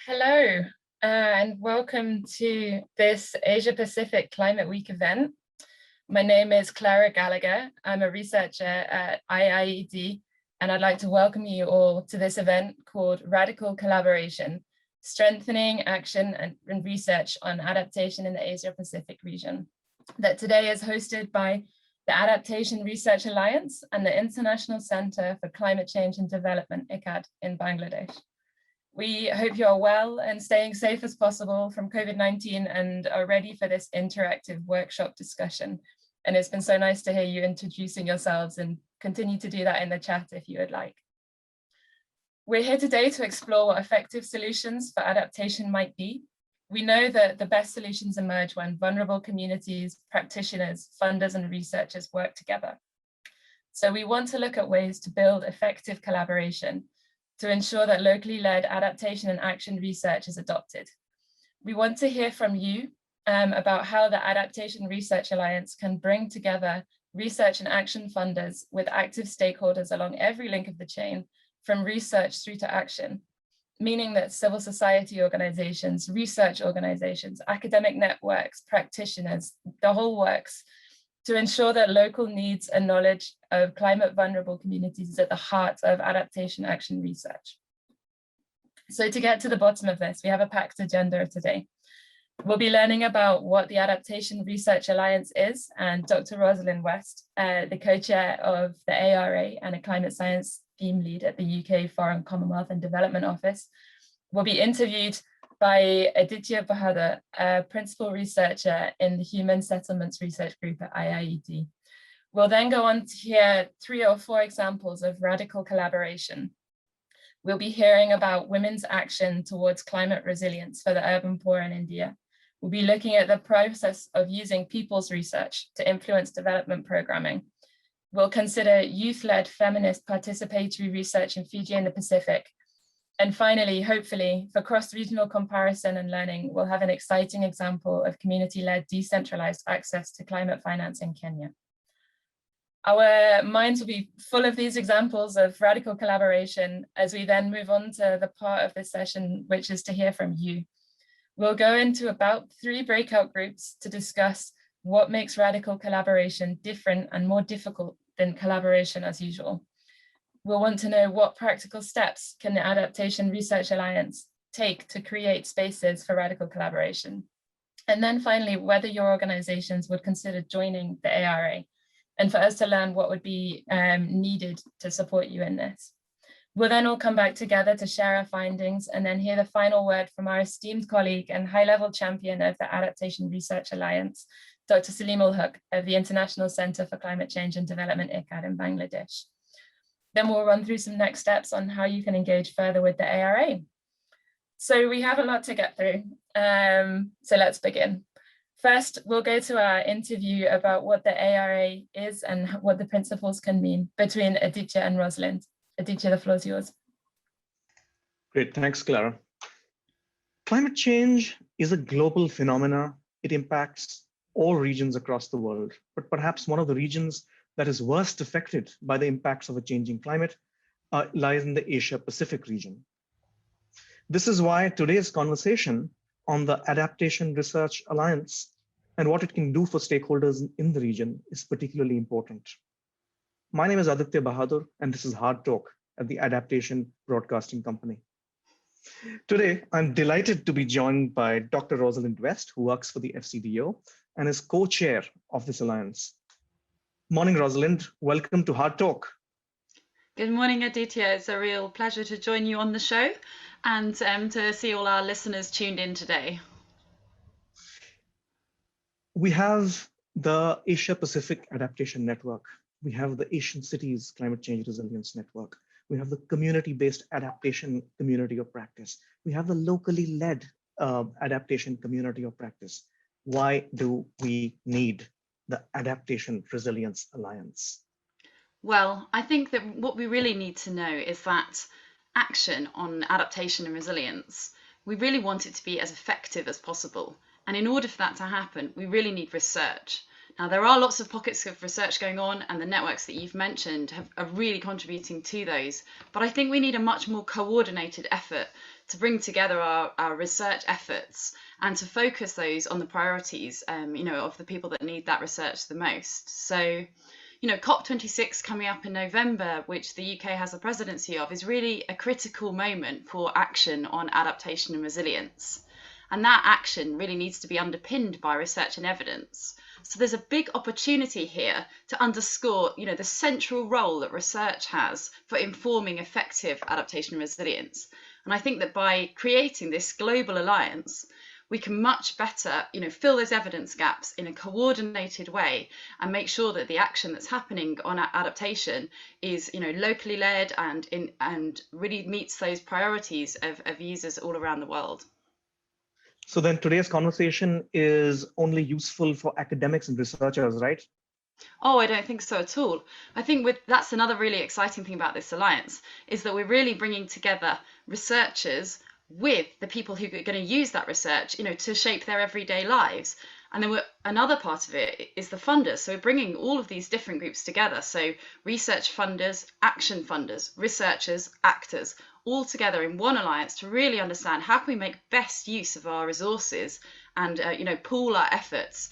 Hello, and welcome to this Asia Pacific Climate Week event. My name is Clara Gallagher. I'm a researcher at IIED, and I'd like to welcome you all to this event called Radical Collaboration, Strengthening Action and Research on Adaptation in the Asia Pacific region, that today is hosted by the Adaptation Research Alliance and the International Center for Climate Change and Development, ICAD, in Bangladesh. We hope you are well and staying safe as possible from COVID-19 and are ready for this interactive workshop discussion. And it's been so nice to hear you introducing yourselves, and continue to do that in the chat if you would like. We're here today to explore what effective solutions for adaptation might be. We know that the best solutions emerge when vulnerable communities, practitioners, funders, and researchers work together. So we want to look at ways to build effective collaboration to ensure that locally led adaptation and action research is adopted. We want to hear from you about how the Adaptation Research Alliance can bring together research and action funders with active stakeholders along every link of the chain, from research through to action, meaning that civil society organizations, research organizations, academic networks, practitioners, the whole works, to ensure that local needs and knowledge of climate vulnerable communities is at the heart of adaptation action research. So to get to the bottom of this, we have a packed agenda today. We'll be learning about what the Adaptation Research Alliance is, and Dr. Rosalind West, the co-chair of the ARA and a climate science theme lead at the UK Foreign, Commonwealth and Development Office, will be interviewed by Aditya Bahadur, a principal researcher in the Human Settlements Research Group at IIED. We'll then go on to hear 3 or 4 examples of radical collaboration. We'll be hearing about women's action towards climate resilience for the urban poor in India. We'll be looking at the process of using people's research to influence development programming. We'll consider youth-led feminist participatory research in Fiji and the Pacific. And finally, hopefully, for cross-regional comparison and learning, we'll have an exciting example of community-led decentralized access to climate finance in Kenya. Our minds will be full of these examples of radical collaboration as we then move on to the part of this session, which is to hear from you. We'll go into about 3 breakout groups to discuss what makes radical collaboration different and more difficult than collaboration as usual. We'll want to know what practical steps can the Adaptation Research Alliance take to create spaces for radical collaboration. And then finally, whether your organizations would consider joining the ARA, and for us to learn what would be needed to support you in this. We'll then all come back together to share our findings and then hear the final word from our esteemed colleague and high-level champion of the Adaptation Research Alliance, Dr. Salim Ul-Huq of the International Center for Climate Change and Development, ICAD, in Bangladesh. Then we'll run through some next steps on how you can engage further with the ARA. So we have a lot to get through, so let's begin. First, we'll go to our interview about what the ARA is and what the principles can mean between Aditya and Rosalind. Aditya, the floor is yours. Great, thanks, Clara. Climate change is a global phenomena. It impacts all regions across the world, but perhaps one of the regions that is worst affected by the impacts of a changing climate lies in the Asia Pacific region. This is why today's conversation on the Adaptation Research Alliance and what it can do for stakeholders in the region is particularly important. My name is Aditya Bahadur, and this is Hard Talk at the Adaptation Broadcasting Company. Today, I'm delighted to be joined by Dr. Rosalind West, who works for the Fcdo and is co-chair of this alliance. Morning, Rosalind. Welcome to Hard Talk. Good morning, Aditya. It's a real pleasure to join you on the show and to see all our listeners tuned in today. We have the Asia Pacific Adaptation Network. We have the Asian Cities Climate Change Resilience Network. We have the community-based adaptation community of practice. We have the locally led adaptation community of practice. Why do we need the Adaptation Resilience Alliance? Well, I think that what we really need to know is that action on adaptation and resilience, we really want it to be as effective as possible. And in order for that to happen, we really need research. Now, there are lots of pockets of research going on, and the networks that you've mentioned are really contributing to those. But I think we need a much more coordinated effort to bring together our research efforts and to focus those on the priorities, of the people that need that research the most. So, COP26 coming up in November, which the UK has the presidency of, is really a critical moment for action on adaptation and resilience. And that action really needs to be underpinned by research and evidence. So there's a big opportunity here to underscore, the central role that research has for informing effective adaptation and resilience. And I think that by creating this global alliance, we can much better, fill those evidence gaps in a coordinated way and make sure that the action that's happening on adaptation is, locally led and really meets those priorities of users all around the world. So then today's conversation is only useful for academics and researchers, right? Oh, I don't think so at all. I think that's another really exciting thing about this alliance, is that we're really bringing together researchers with the people who are going to use that research, to shape their everyday lives. And then another part of it is the funders. So we're bringing all of these different groups together. So research funders, action funders, researchers, actors, all together in one alliance to really understand how can we make best use of our resources and, pool our efforts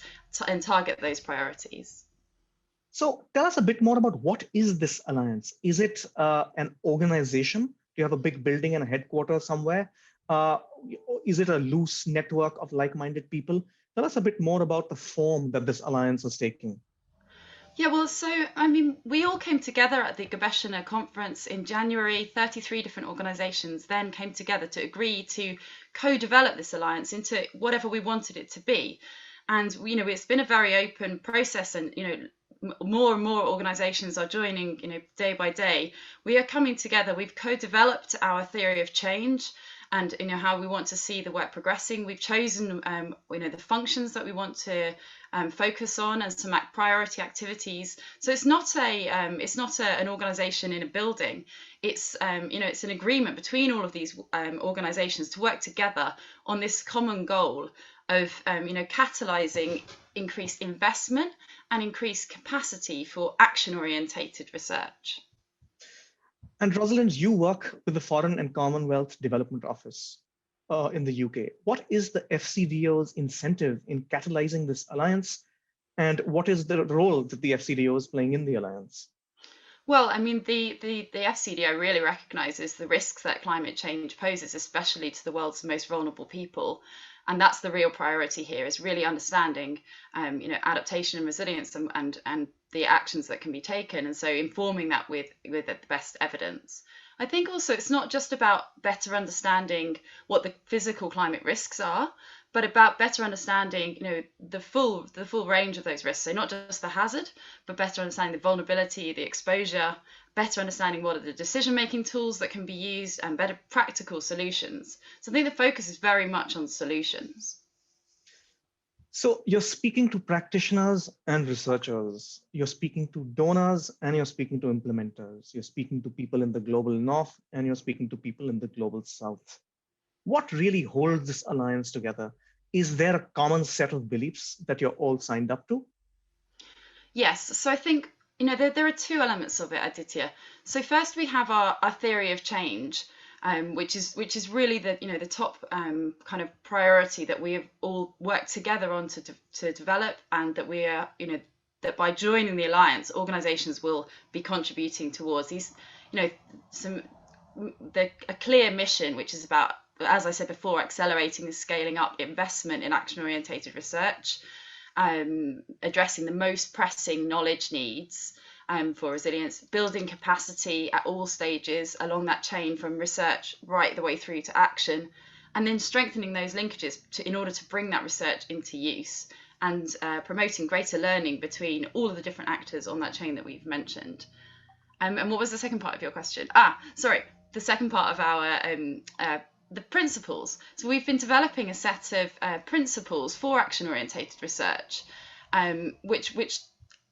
and target those priorities. So tell us a bit more about what is this alliance? Is it an organization? Do you have a big building and a headquarters somewhere? Is it a loose network of like-minded people? Tell us a bit more about the form that this alliance is taking. Yeah, well, so, we all came together at the Gabeshona conference in January. 33 different organizations then came together to agree to co-develop this alliance into whatever we wanted it to be. And, it's been a very open process, and, more and more organizations are joining, day by day. We are coming together. We've co-developed our theory of change and, how we want to see the work progressing. We've chosen, the functions that we want to focus on and some priority activities. So it's not an organization in a building. It's it's an agreement between all of these organizations to work together on this common goal of catalyzing increased investment and increased capacity for action-orientated research. And Rosalind, you work with the Foreign and Commonwealth Development Office in the UK. What is the Fcdo's incentive in catalyzing this alliance? And what is the role that the Fcdo is playing in the alliance? Well, the Fcdo really recognises the risks that climate change poses, especially to the world's most vulnerable people. And that's the real priority here, is really understanding, adaptation and resilience and the actions that can be taken. And so informing that with the best evidence. I think also it's not just about better understanding what the physical climate risks are, but about better understanding, the full range of those risks. So not just the hazard, but better understanding the vulnerability, the exposure, better understanding what are the decision-making tools that can be used, and better practical solutions. So I think the focus is very much on solutions. So you're speaking to practitioners and researchers. You're speaking to donors and you're speaking to implementers. You're speaking to people in the global north and you're speaking to people in the global south. What really holds this alliance together? Is there a common set of beliefs that you're all signed up to? Yes, so I think, there are two elements of it, Aditya. So first we have our theory of change, which is really the top kind of priority that we have all worked together on to develop, and that we are, that by joining the alliance, organizations will be contributing towards these, a clear mission, which is about, as I said before, accelerating and scaling up investment in action-orientated research, addressing the most pressing knowledge needs for resilience, building capacity at all stages along that chain from research right the way through to action, and then strengthening those linkages in order to bring that research into use, and promoting greater learning between all of the different actors on that chain that we've mentioned. And what was the second part of your question? The second part of our the principles. So we've been developing a set of principles for action-orientated research, which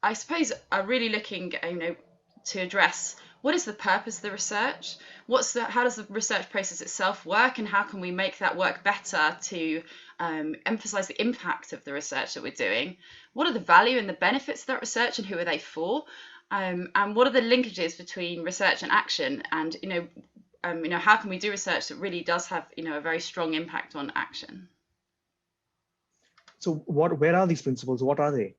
I suppose are really looking, to address what is the purpose of the research? How does the research process itself work, and how can we make that work better to emphasize the impact of the research that we're doing? What are the value and the benefits of that research, and who are they for? And what are the linkages between research and action? And how can we do research that really does have a very strong impact on action? So where are these principles? What are they?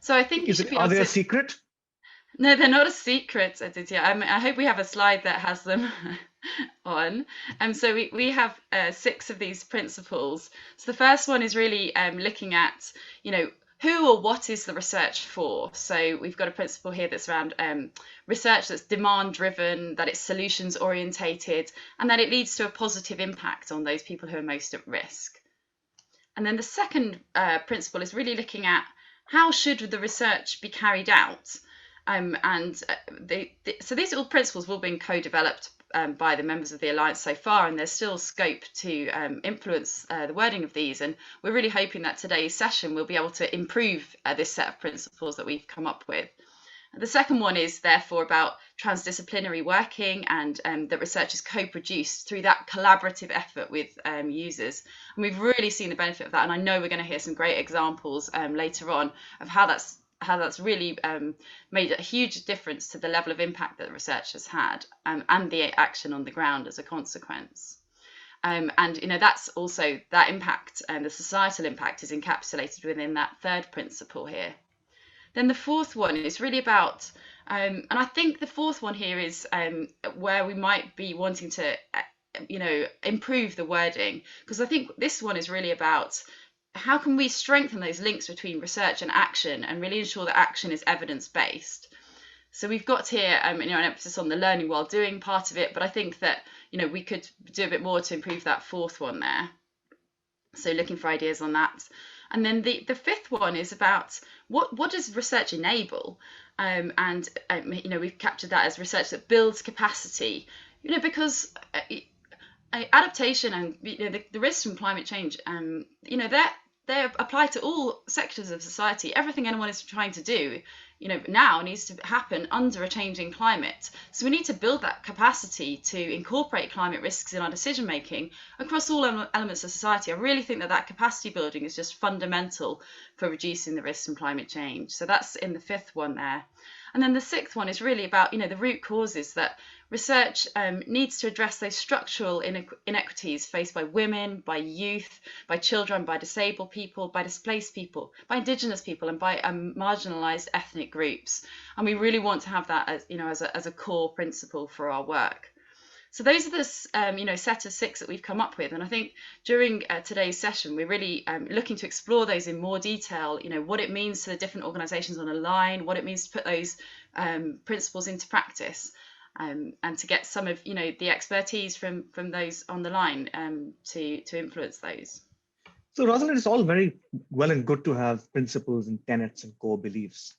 So I think Are they a secret? No, they're not a secret, Aditya. I hope we have a slide that has them on. So we have 6 of these principles. So the first one is really looking at, who or what is the research for? So we've got a principle here that's around research that's demand driven, that it's solutions orientated, and that it leads to a positive impact on those people who are most at risk. And then the second principle is really looking at how should the research be carried out. So these all principles have all been co-developed by the members of the Alliance so far, and there's still scope to influence the wording of these. And we're really hoping that today's session will be able to improve this set of principles that we've come up with. The second one is therefore about transdisciplinary working, and that research is co-produced through that collaborative effort with users. And we've really seen the benefit of that. And I know we're going to hear some great examples later on of how that's really made a huge difference to the level of impact that the research has had, and the action on the ground as a consequence. And that's also that impact, and the societal impact is encapsulated within that third principle here. Then the fourth one is really about, and I think the fourth one here is where we might be wanting to, improve the wording, because I think this one is really about how can we strengthen those links between research and action, and really ensure that action is evidence-based. So we've got here, an emphasis on the learning while doing part of it, but I think that, we could do a bit more to improve that fourth one there. So looking for ideas on that. And then the fifth one is about what does research enable? We've captured that as research that builds capacity, because adaptation and the risks from climate change, they apply to all sectors of society. Everything anyone is trying to do, now needs to happen under a changing climate. So we need to build that capacity to incorporate climate risks in our decision making across all elements of society. I really think that capacity building is just fundamental for reducing the risks from climate change. So that's in the fifth one there. And then the sixth one is really about, the root causes, that research needs to address those structural inequities faced by women, by youth, by children, by disabled people, by displaced people, by Indigenous people, and by marginalised ethnic groups. And we really want to have that as a core principle for our work. So those are the set of 6 that we've come up with, and I think during today's session we're really looking to explore those in more detail. What it means to the different organisations on a line, what it means to put those principles into practice, and to get some of the expertise from those on the line to influence those. So Rosalind, it's all very well and good to have principles and tenets and core beliefs.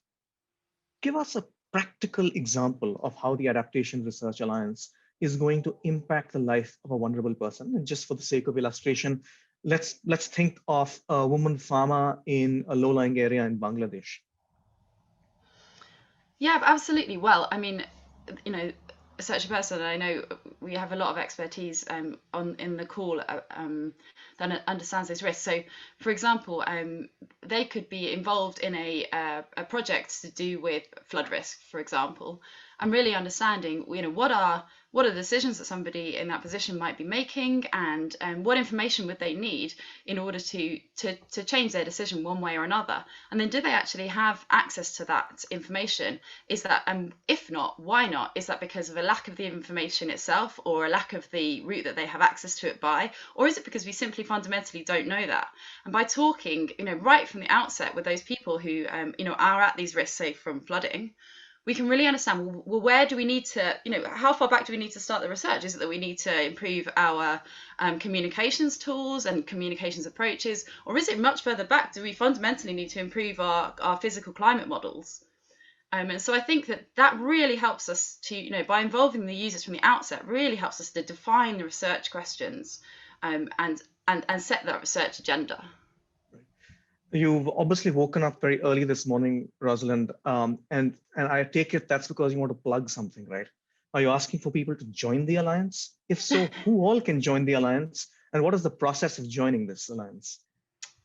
Give us a practical example of how the Adaptation Research Alliance is going to impact the life of a vulnerable person. And just for the sake of illustration, let's think of a woman farmer in a low-lying area in Bangladesh. Yeah, absolutely. Well, I mean, such a person, I know we have a lot of expertise in the call that understands those risks. So, for example, they could be involved in a project to do with flood risk, for example, and really understanding, what are the decisions that somebody in that position might be making, and what information would they need in order to change their decision one way or another, and then do they actually have access to that information? Is that, if not, why not? Is that because of a lack of the information itself, or a lack of the route that they have access to it by, or is it because we simply fundamentally don't know that? And by talking, right from the outset with those people who are at these risks, say from flooding, we can really understand, well, where do we need to, how far back do we need to start the research? Is it that we need to improve our communications tools and communications approaches, or is it much further back? Do we fundamentally need to improve our physical climate models? And so I think that really helps us to, by involving the users from the outset, really helps us to define the research questions and set that research agenda. You've obviously woken up very early this morning, Rosalind, and I take it that's because you want to plug something, right? Are you asking for people to join the alliance? If so, who all can join the alliance, and what is the process of joining this alliance?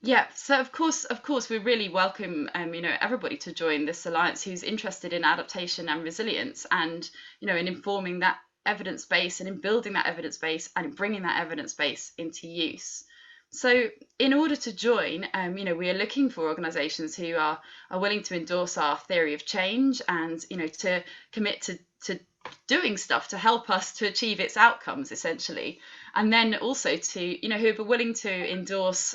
Yeah, so of course, we really welcome everybody to join this alliance who's interested in adaptation and resilience, and in informing that evidence base and in building that evidence base and in bringing that evidence base into use. So, in order to join, we are looking for organisations who are willing to endorse our theory of change and to commit to doing stuff to help us to achieve its outcomes, essentially, and then also to who are willing to endorse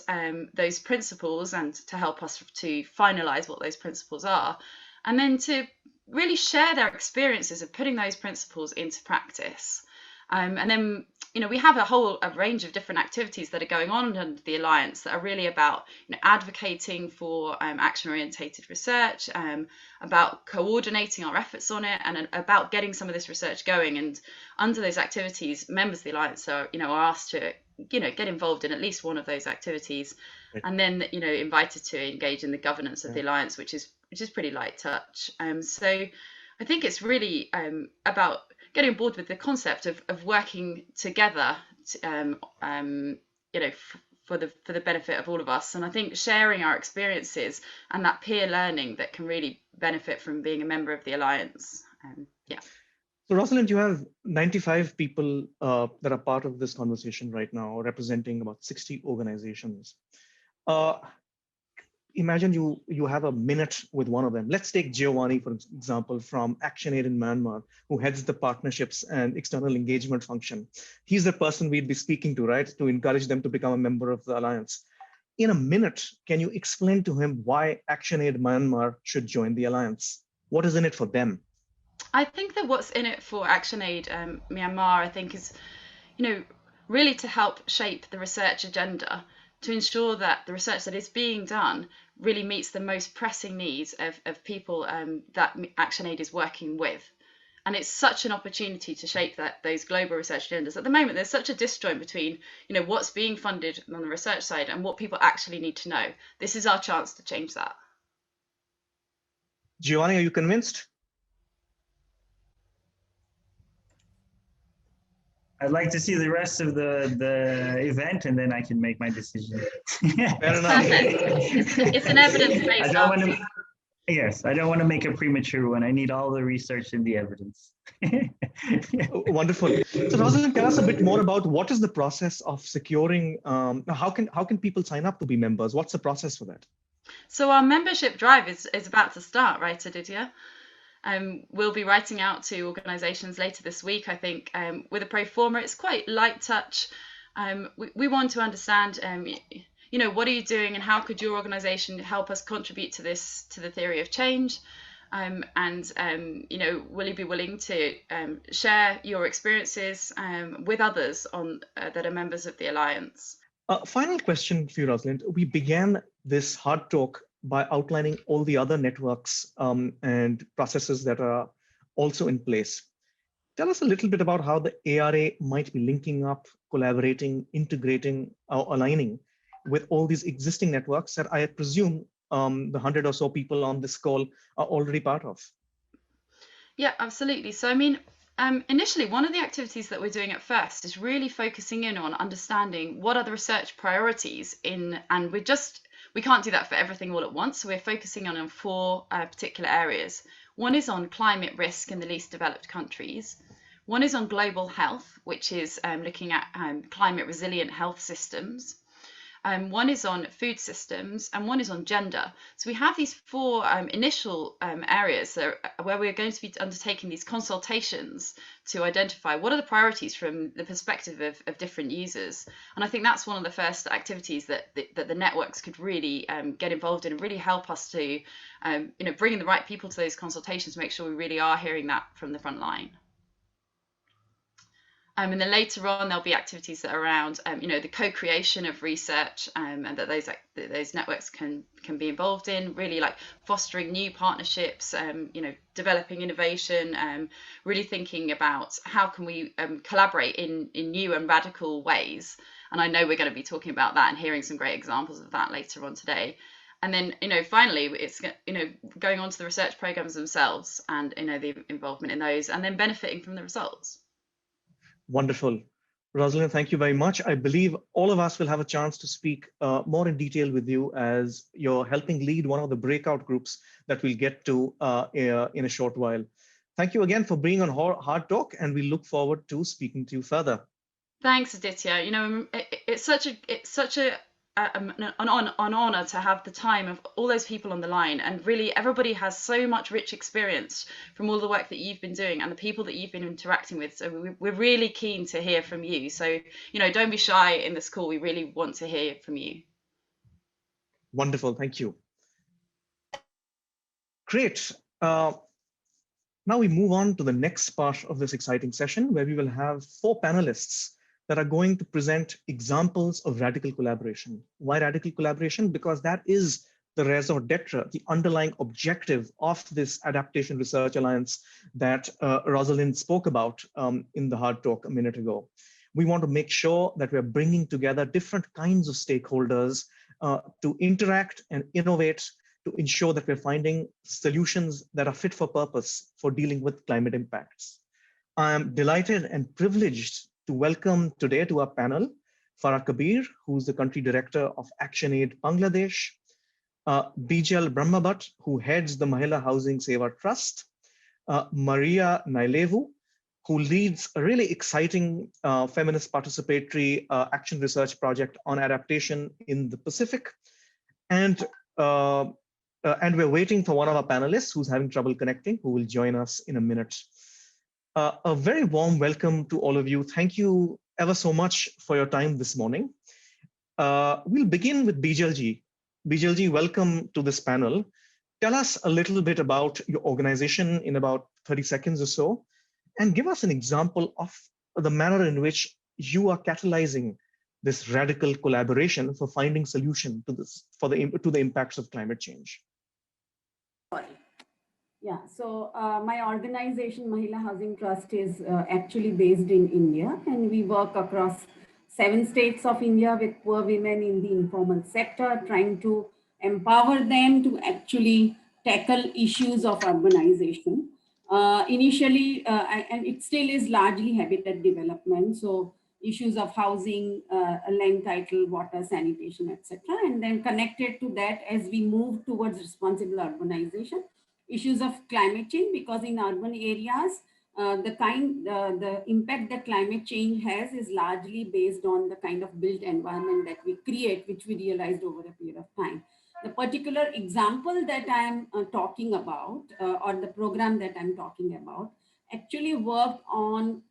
those principles and to help us to finalize what those principles are, and then to really share their experiences of putting those principles into practice. And then we have a range of different activities that are going on under the Alliance that are really about advocating for action-orientated research, about coordinating our efforts on it, and about getting some of this research going. And under those activities, members of the Alliance are asked to get involved in at least one of those activities, Right. and then invited to engage in the governance of the Alliance, which is pretty light touch. So I think it's really about getting on board with the concept of working together, for the benefit of all of us. And I think sharing our experiences and that peer learning that can really benefit from being a member of the Alliance. Yeah. So Rosalind, you have 95 people that are part of this conversation right now, representing about 60 organizations. Imagine you have a minute with one of them. Let's take Giovanni, for example, from ActionAid in Myanmar, who heads the partnerships and external engagement function. He's the person we'd be speaking to, right, to encourage them to become a member of the Alliance. In a minute, can you explain to him why ActionAid Myanmar should join the Alliance? What is in it for them? I think that what's in it for ActionAid Myanmar, I think, is really to help shape the research agenda, to ensure that the research that is being done really meets the most pressing needs of people that ActionAid is working with. And it's such an opportunity to shape those global research agendas. At the moment, there's such a disjoint between what's being funded on the research side and what people actually need to know. This is our chance to change that. Giovanni, are you convinced? I'd like to see the rest of the event, and then I can make my decision. Fair enough. It's an evidence-based argument. Yes, I don't want to make a premature one. I need all the research and the evidence. Wonderful. So Rosalind, tell us a bit more about what is the process of securing, how can people sign up to be members? What's the process for that? So our membership drive is about to start, right, Aditya? We'll be writing out to organisations later this week, I think, with a pro forma. It's quite light touch. We want to understand, what are you doing and how could your organisation help us contribute to the theory of change? Will you be willing to share your experiences with others that are members of the Alliance? Final question for you, Rosalind. We began this hard talk by outlining all the other networks and processes that are also in place. Tell us a little bit about how the ARA might be linking up, collaborating, integrating, or aligning with all these existing networks that I presume the 100 or so people on this call are already part of. Yeah, absolutely. So, initially, one of the activities that we're doing at first is really focusing in on understanding what are the research priorities and we can't do that for everything all at once. So we're focusing on 4 particular areas. One is on climate risk in the least developed countries. One is on global health, which is looking at climate resilient health systems. One is on food systems, and one is on gender. So we have these 4 initial areas where we're going to be undertaking these consultations to identify what are the priorities from the perspective of different users. And I think that's one of the first activities that the networks could really get involved in and really help us to bring in the right people to those consultations, make sure we really are hearing that from the front line. And then later on, there'll be activities that are around, the co-creation of research, and that those networks can be involved in, really like fostering new partnerships, developing innovation, really thinking about how can we collaborate in new and radical ways. And I know we're going to be talking about that and hearing some great examples of that later on today. And then, finally, it's, going on to the research programs themselves and, the involvement in those, and then benefiting from the results. Wonderful. Rosalind, thank you very much. I believe all of us will have a chance to speak more in detail with you as you're helping lead one of the breakout groups that we'll get to in a short while. Thank you again for being on Hard Talk, and we look forward to speaking to you further. Thanks, Aditya. It's such an honor to have the time of all those people on the line, and really everybody has so much rich experience from all the work that you've been doing and the people that you've been interacting with. So we're really keen to hear from you. So, don't be shy in this call. We really want to hear from you. Wonderful. Thank you. Great. Now we move on to the next part of this exciting session, where we will have 4 panelists that are going to present examples of radical collaboration. Why radical collaboration? Because that is the raison d'etre, the underlying objective of this Adaptation Research Alliance that Rosalind spoke about in the Hard Talk a minute ago. We want to make sure that we're bringing together different kinds of stakeholders to interact and innovate, to ensure that we're finding solutions that are fit for purpose for dealing with climate impacts. I am delighted and privileged to welcome today to our panel, Farah Kabir, who's the country director of ActionAid Bangladesh, Bijal Brahmabhat, who heads the Mahila Housing Seva Trust, Maria Nailevu, who leads a really exciting feminist participatory action research project on adaptation in the Pacific. And we're waiting for one of our panelists who's having trouble connecting, who will join us in a minute. A very warm welcome to all of you. Thank you ever so much for your time this morning. We'll begin with Bijalji. Bijalji, welcome to this panel. Tell us a little bit about your organization in about 30 seconds or so, and give us an example of the manner in which you are catalyzing this radical collaboration for finding solution to this, to the impacts of climate change. Yeah, so my organization, Mahila Housing Trust, is actually based in India, and we work across 7 states of India with poor women in the informal sector, trying to empower them to actually tackle issues of urbanization. Initially, and it still is largely habitat development, so issues of housing, land title, water, sanitation, etc. And then connected to that, as we move towards responsible urbanization, issues of climate change, because in urban areas, the impact that climate change has is largely based on the kind of built environment that we create, which we realized over a period of time. The particular example that I'm talking about, or the program that I'm talking about, actually worked on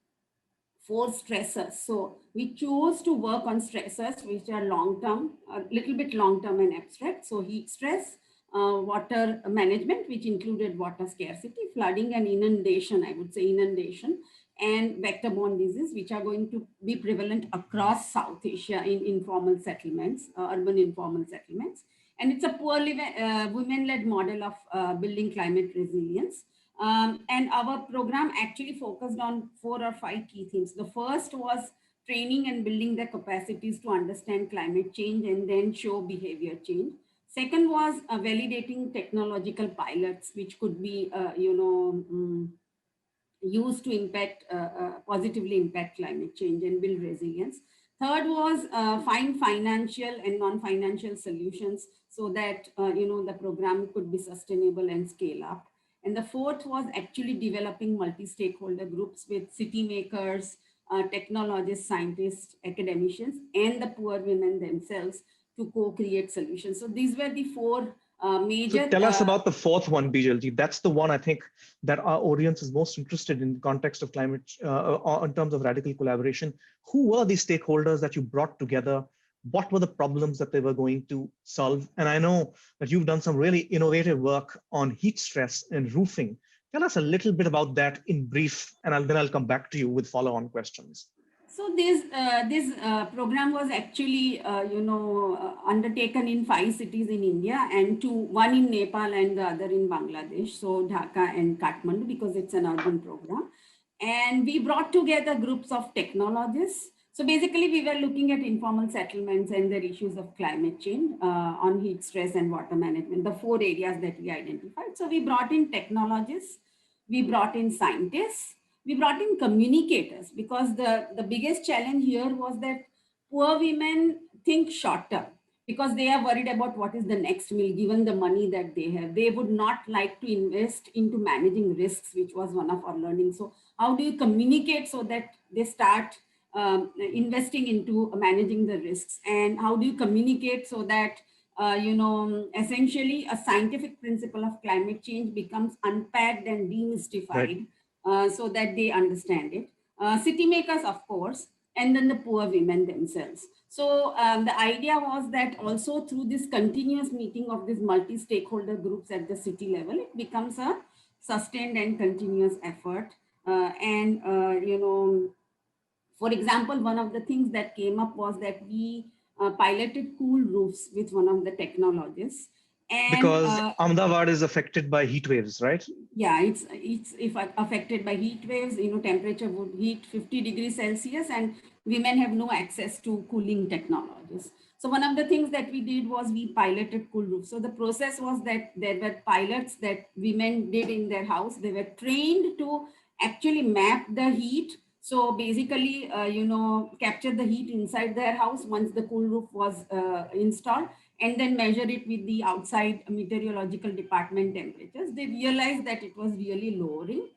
4 stressors. So we chose to work on stressors which are long-term, a little bit long-term and abstract. So heat stress, water management, which included water scarcity, flooding and inundation, I would say inundation, and vector-borne disease, which are going to be prevalent across South Asia in informal settlements, urban informal settlements. And it's a poorly women-led model of building climate resilience. And our program actually focused on 4 or 5 key themes. The first was training and building their capacities to understand climate change and then show behavior change. Second was validating technological pilots, which could be, used to impact, positively impact climate change and build resilience. Third was find financial and non-financial solutions so that, the program could be sustainable and scale up. And the fourth was actually developing multi-stakeholder groups with city makers, technologists, scientists, academicians, and the poor women themselves to co-create solutions. So these were the 4 major. So tell us about the 4th one, Bijalji. That's the one I think that our audience is most interested in the context of climate, in terms of radical collaboration. Who were the stakeholders that you brought together? What were the problems that they were going to solve? And I know that you've done some really innovative work on heat stress and roofing. Tell us a little bit about that in brief, and then I'll come back to you with follow-on questions. So this program was actually, undertaken in 5 cities in India, and one in Nepal and the other in Bangladesh. So Dhaka and Kathmandu, because it's an urban program. And we brought together groups of technologists. So basically, we were looking at informal settlements and their issues of climate change on heat stress and water management, the 4 areas that we identified. So we brought in technologists, we brought in scientists, we brought in communicators, because the biggest challenge here was that poor women think short term, because they are worried about what is the next meal given the money that they have. They would not like to invest into managing risks, which was one of our learning. So how do you communicate so that they start investing into managing the risks? And how do you communicate so that essentially a scientific principle of climate change becomes unpacked and demystified, so that they understand it? City makers, of course, and then the poor women themselves. So the idea was that also through this continuous meeting of these multi-stakeholder groups at the city level, it becomes a sustained and continuous effort. For example, one of the things that came up was that we piloted cool roofs with one of the technologists. And, because Ahmedabad is affected by heat waves, right? Yeah, it's if affected by heat waves. Temperature would hit 50 degrees Celsius, and women have no access to cooling technologies. So one of the things that we did was we piloted cool roofs. So the process was that there were pilots that women did in their house. They were trained to actually map the heat. So basically, capture the heat inside their house once the cool roof was installed, and then measure it with the outside meteorological department temperatures. They realized that it was really lowering.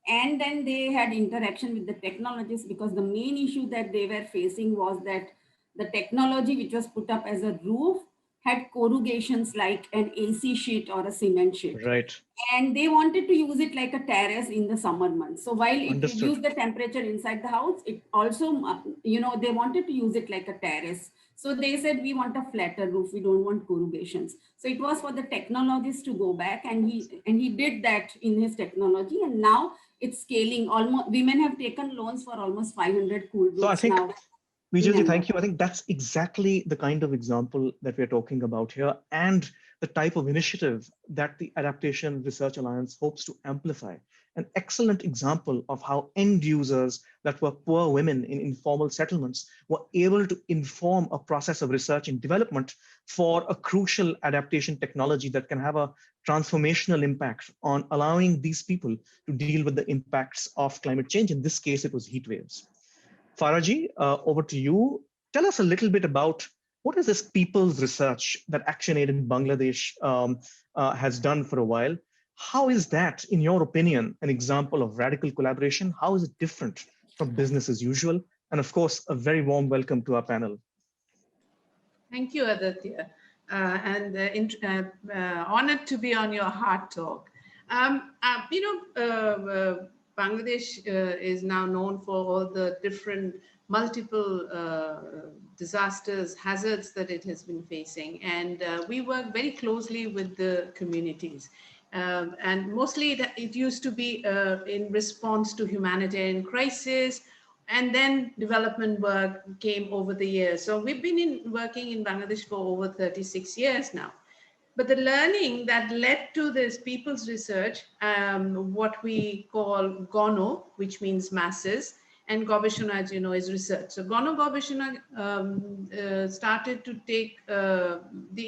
And then they had interaction with the technologists, because the main issue that they were facing was that the technology which was put up as a roof had corrugations like an AC sheet or a cement sheet. Right. And they wanted to use it like a terrace in the summer months. So while it reduced the temperature inside the house, it also, they wanted to use it like a terrace. So they said, we want a flatter roof. We don't want corrugations. So it was for the technologist to go back, and he did that in his technology. And now it's scaling. Almost women have taken loans for almost 500 cool roofs. So I think, now. Vijayji, thank you. I think that's exactly the kind of example that we're talking about here, and the type of initiative that the Adaptation Research Alliance hopes to amplify. An excellent example of how end users that were poor women in informal settlements were able to inform a process of research and development for a crucial adaptation technology that can have a transformational impact on allowing these people to deal with the impacts of climate change. In this case, it was heat waves. Farahji, over to you. Tell us a little bit about what is this people's research that ActionAid in Bangladesh has done for a while. How is that, in your opinion, an example of radical collaboration? How is it different from business as usual? And of course, a very warm welcome to our panel. Thank you, Aditya, and honored to be on your Heart Talk. Bangladesh is now known for all the different multiple disasters, hazards that it has been facing. And we work very closely with the communities. And mostly it used to be in response to humanitarian crisis, and then development work came over the years. So we've been working in Bangladesh for over 36 years now. But the learning that led to this people's research, what we call GONO, which means masses, and Gobeshona, as you know, is research. So GONO Gobeshona started to take, the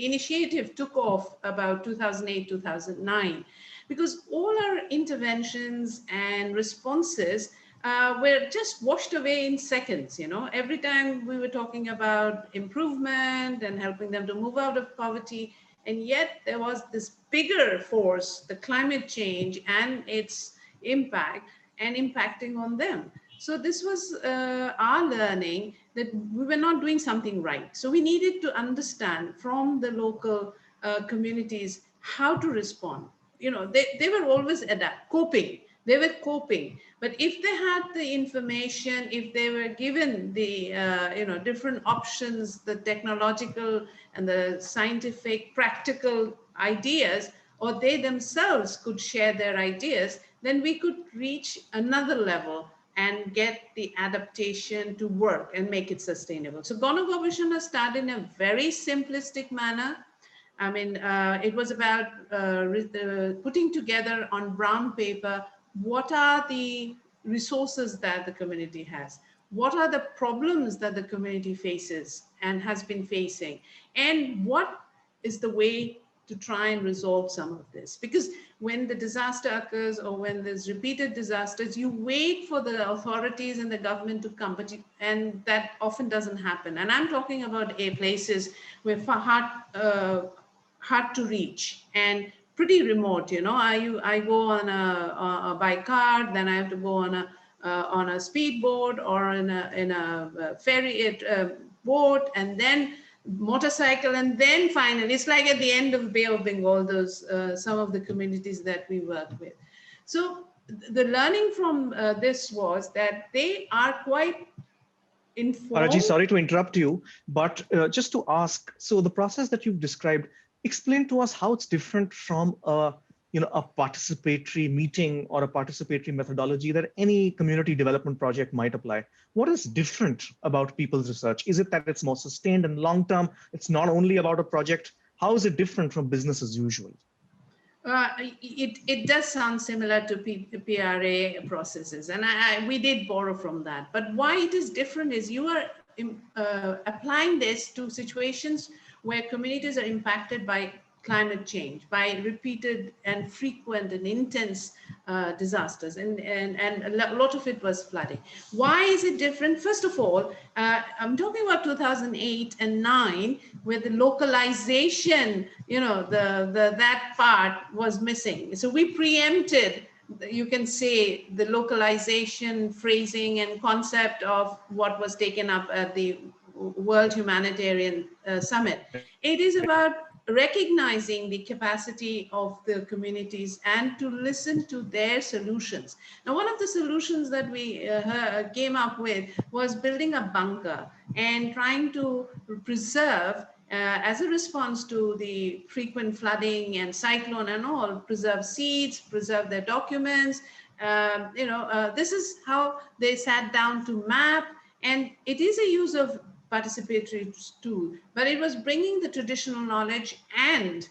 initiative took off about 2008, 2009, because all our interventions and responses were just washed away in seconds. Every time we were talking about improvement and helping them to move out of poverty, and yet there was this bigger force, the climate change and its impact and impacting on them. So this was our learning, that we were not doing something right. So we needed to understand from the local communities how to respond. They were always coping. They were coping. But if they had the information, if they were given the different options, the technological and the scientific, practical ideas, or they themselves could share their ideas, then we could reach another level and get the adaptation to work and make it sustainable. So GONO Gobeshona started in a very simplistic manner. I mean, it was about putting together on brown paper what are the resources that the community has, what are the problems that the community faces and has been facing, and what is the way to try and resolve some of this. Because when the disaster occurs or when there's repeated disasters, you wait for the authorities and the government to come, and that often doesn't happen. And I'm talking about places where hard to reach and pretty remote. You know, I go on by car, then I have to go on a speedboat or in a ferry boat, and then motorcycle, and then finally it's like at the end of Bay of Bengal, those some of the communities that we work with. So the learning from this was that they are quite informed. Paraji, sorry to interrupt you, but just to ask, so the process that you've described, explain to us how it's different from a participatory meeting or a participatory methodology that any community development project might apply. What is different about people's research? Is it that it's more sustained and long-term? It's not only about a project. How is it different from business as usual? It does sound similar to PRA processes, and we did borrow from that. But why it is different is you are applying this to situations where communities are impacted by climate change, by repeated and frequent and intense disasters, and a lot of it was flooding. Why is it different? First of all, I'm talking about 2008 and 9, where the localization, that part was missing. So we preempted, you can say, the localization phrasing and concept of what was taken up at the World Humanitarian Summit. It is about recognizing the capacity of the communities and to listen to their solutions. Now, one of the solutions that we came up with was building a bunker and trying to preserve, as a response to the frequent flooding and cyclone and all, preserve seeds, preserve their documents. This is how they sat down to map, and it is a use of participatory tool, but it was bringing the traditional knowledge and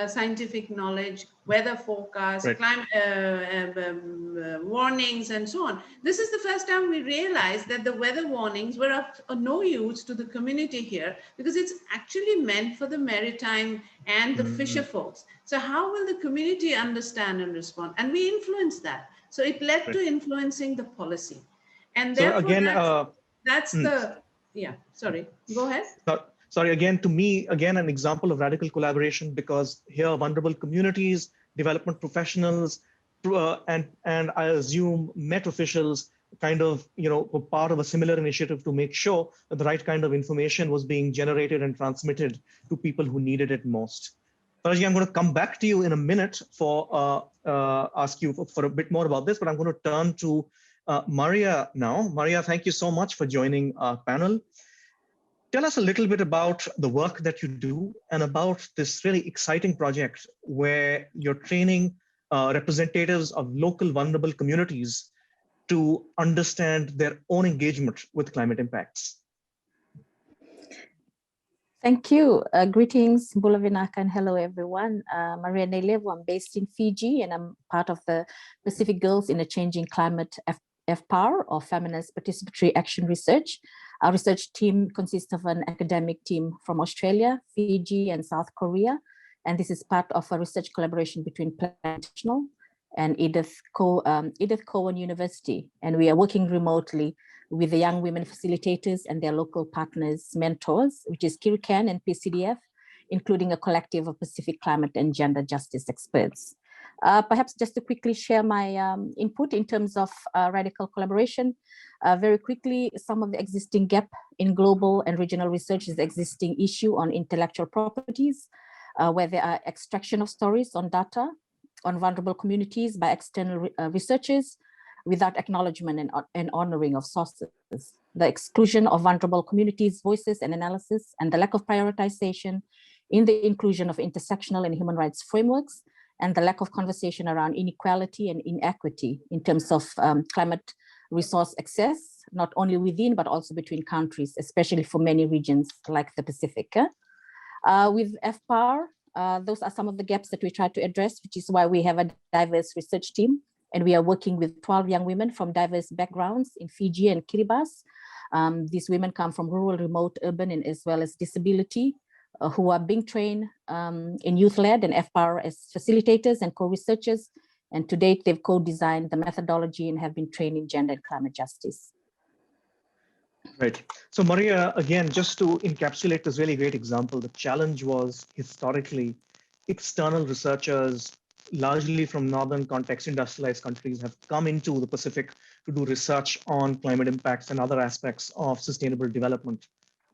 scientific knowledge, weather forecast, right, climate warnings, and so on. This is the first time we realized that the weather warnings were of no use to the community here, because it's actually meant for the maritime and the fisher folks. So how will the community understand and respond? And we influenced that. So it led to influencing the policy. And therefore, so again, that's the... Yeah, sorry, go ahead. Sorry, again, to me, again, an example of radical collaboration, because here vulnerable communities, development professionals, and I assume Met officials kind of, were part of a similar initiative to make sure that the right kind of information was being generated and transmitted to people who needed it most. Paraji, I'm going to come back to you in a minute for ask you for a bit more about this, but I'm going to turn to Maria now. Maria, thank you so much for joining our panel. Tell us a little bit about the work that you do and about this really exciting project where you're training representatives of local vulnerable communities to understand their own engagement with climate impacts. Thank you. Greetings, Bulavinaka, and hello, everyone. Maria Nelevo, I'm based in Fiji, and I'm part of the Pacific Girls in a Changing Climate FPAR, or Feminist Participatory Action Research. Our research team consists of an academic team from Australia, Fiji, and South Korea. And this is part of a research collaboration between Plan International and Edith Cowan University. And we are working remotely with the young women facilitators and their local partners, mentors, which is Kirkan and PCDF, including a collective of Pacific climate and gender justice experts. Perhaps just to quickly share my input in terms of radical collaboration. Very quickly, some of the existing gap in global and regional research is the existing issue on intellectual properties, where there are extraction of stories on data on vulnerable communities by external researchers without acknowledgement and honoring of sources. The exclusion of vulnerable communities' voices and analysis, and the lack of prioritization in the inclusion of intersectional and human rights frameworks, and the lack of conversation around inequality and inequity in terms of climate resource access, not only within, but also between countries, especially for many regions like the Pacific. With FPAR, those are some of the gaps that we try to address, which is why we have a diverse research team And we are working with 12 young women from diverse backgrounds in Fiji and Kiribati. These women come from rural, remote, urban, and as well as disability, who are being trained in youth-led and FPower as facilitators and co-researchers. And to date, they've co-designed the methodology and have been trained in gender and climate justice. Right. So Maria, again, just to encapsulate this really great example, the challenge was historically external researchers, largely from northern context industrialized countries, have come into the Pacific to do research on climate impacts and other aspects of sustainable development.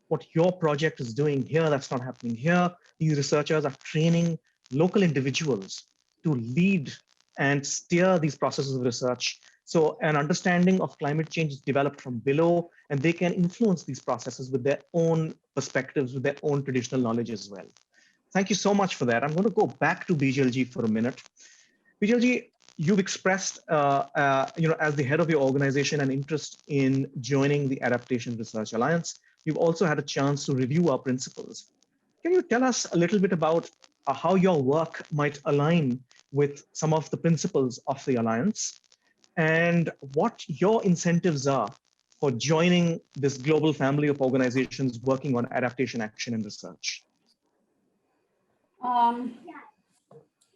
What your project is doing here, that's not happening here. These researchers are training local individuals to lead and steer these processes of research. So an understanding of climate change is developed from below, and they can influence these processes with their own perspectives, with their own traditional knowledge as well. Thank you so much for that. I'm going to go back to Bijalji for a minute. Bijalji, you've expressed, as the head of your organization, an interest in joining the Adaptation Research Alliance. You've also had a chance to review our principles. Can you tell us a little bit about how your work might align with some of the principles of the Alliance and what your incentives are for joining this global family of organizations working on adaptation action and research?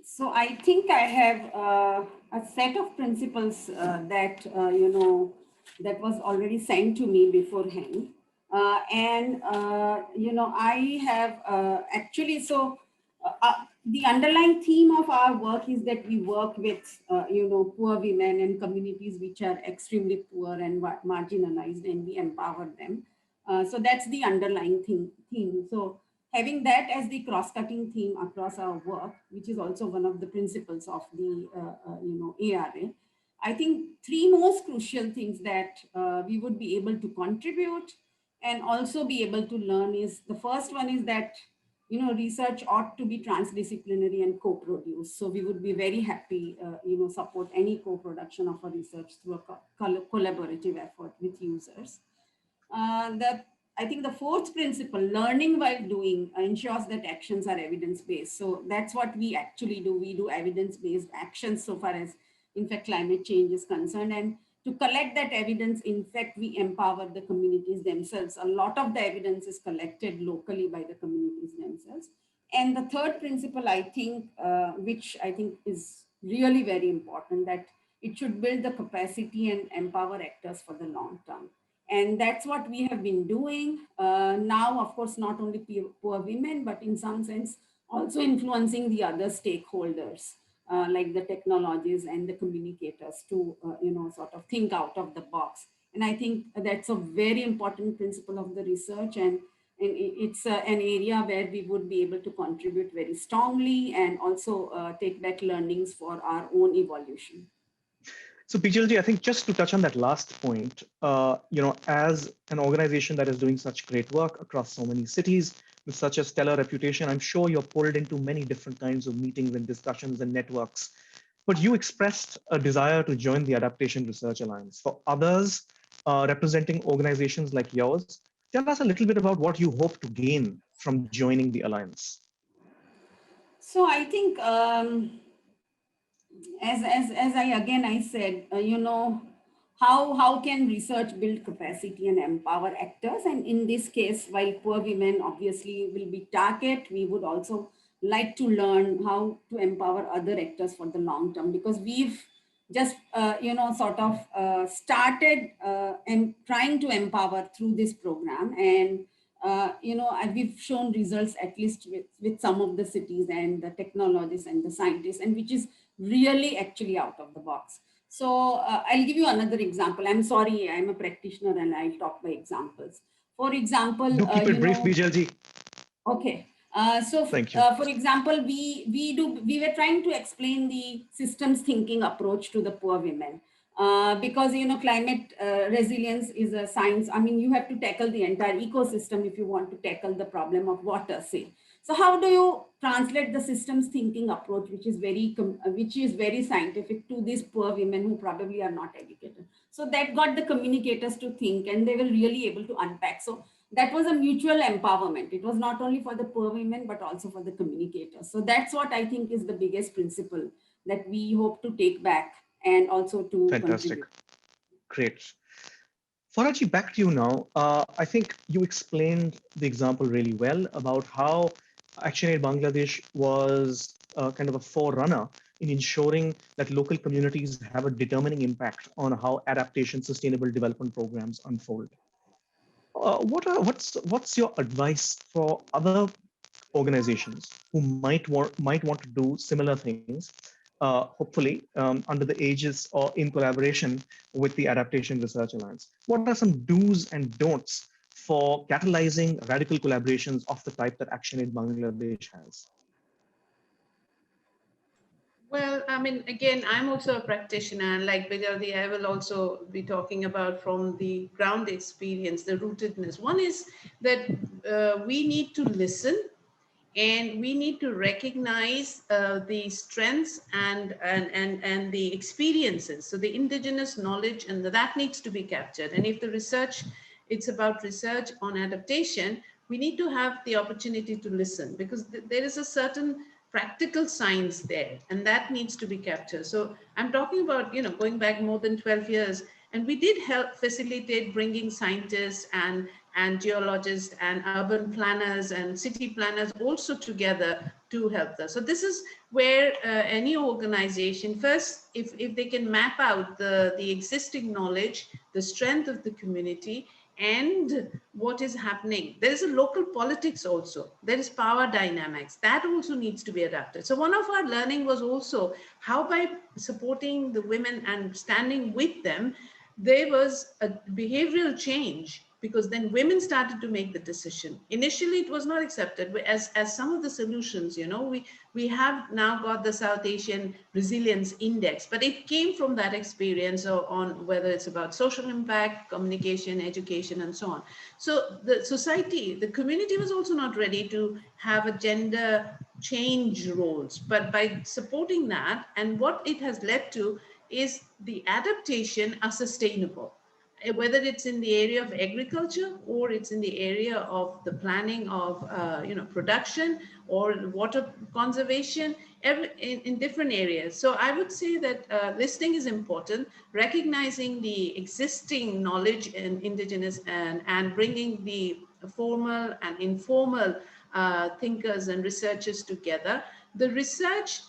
So I think I have a set of principles that, that was already sent to me beforehand. I have actually, the underlying theme of our work is that we work with, poor women and communities which are extremely poor and marginalized, and we empower them. So that's the underlying theme. So having that as the cross-cutting theme across our work, which is also one of the principles of the, ARA, I think three most crucial things that we would be able to contribute and also be able to learn is, the first one is that, research ought to be transdisciplinary and co-produced. So we would be very happy, support any co-production of a research through a collaborative effort with users. I think the fourth principle, learning while doing, ensures that actions are evidence-based. So that's what we actually do. We do evidence-based actions so far as, in fact, climate change is concerned. And to collect that evidence, in fact, we empower the communities themselves. A lot of the evidence is collected locally by the communities themselves. And the third principle, I think, which I think is really very important, that it should build the capacity and empower actors for the long term. And that's what we have been doing now, of course, not only poor women, but in some sense, also influencing the other stakeholders, like the technologies and the communicators to, sort of think out of the box. And I think that's a very important principle of the research. And it's an area where we would be able to contribute very strongly and also take back learnings for our own evolution. So Bijalji, I think just to touch on that last point, as an organization that is doing such great work across so many cities with such a stellar reputation, I'm sure you're pulled into many different kinds of meetings and discussions and networks. But you expressed a desire to join the Adaptation Research Alliance. For others representing organizations like yours, tell us a little bit about what you hope to gain from joining the Alliance. So I think, as I said, how can research build capacity and empower actors? And in this case, while poor women obviously will be target, we would also like to learn how to empower other actors for the long term, because we've just, started and trying to empower through this program. And we've shown results, at least with some of the cities and the technologists and the scientists, and which is really actually out of the box. So I'll give you another example. I'm sorry, I'm a practitioner and I'll talk by examples. For example, do keep it brief, Bijalji. Okay. Thank you. For example, we were trying to explain the systems thinking approach to the poor women. Because climate resilience is a science. I mean, you have to tackle the entire ecosystem if you want to tackle the problem of water, say. So how do you translate the systems thinking approach, which is very scientific, to these poor women who probably are not educated? So that got the communicators to think, and they were really able to unpack. So that was a mutual empowerment. It was not only for the poor women, but also for the communicators. So that's what I think is the biggest principle that we hope to take back and also to Fantastic. contribute. Great. Faraji, back to you now. I think you explained the example really well about how ActionAid Bangladesh was kind of a forerunner in ensuring that local communities have a determining impact on how adaptation sustainable development programs unfold. What's your advice for other organizations who might want to do similar things, hopefully under the aegis or in collaboration with the Adaptation Research Alliance? What are some do's and don'ts for catalyzing radical collaborations of the type that ActionAid Bangladesh has? Well, I mean, again, I'm also a practitioner, and like Bidadi, I will also be talking about from the ground experience, the rootedness. One is that we need to listen, and we need to recognize the strengths and the experiences. So the indigenous knowledge, and that needs to be captured. And if the research, it's about research on adaptation, we need to have the opportunity to listen, because there is a certain practical science there, and that needs to be captured. So I'm talking about, going back more than 12 years, and we did help facilitate bringing scientists and geologists and urban planners and city planners also together to help us. So this is where any organization, first, if they can map out the existing knowledge, the strength of the community, and what is happening. There is a local politics also. There is power dynamics. That also needs to be adapted. So one of our learning was also how, by supporting the women and standing with them, there was a behavioral change, because then women started to make the decision. Initially, it was not accepted as some of the solutions, we have now got the South Asian Resilience Index, but it came from that experience on whether it's about social impact, communication, education, and so on. So the society, the community was also not ready to have a gender change roles, but by supporting that, and what it has led to is the adaptation are sustainable, whether it's in the area of agriculture or it's in the area of the planning of production or water conservation, in different areas. So I would say that listening is important, recognizing the existing knowledge in indigenous and bringing the formal and informal thinkers and researchers together. The research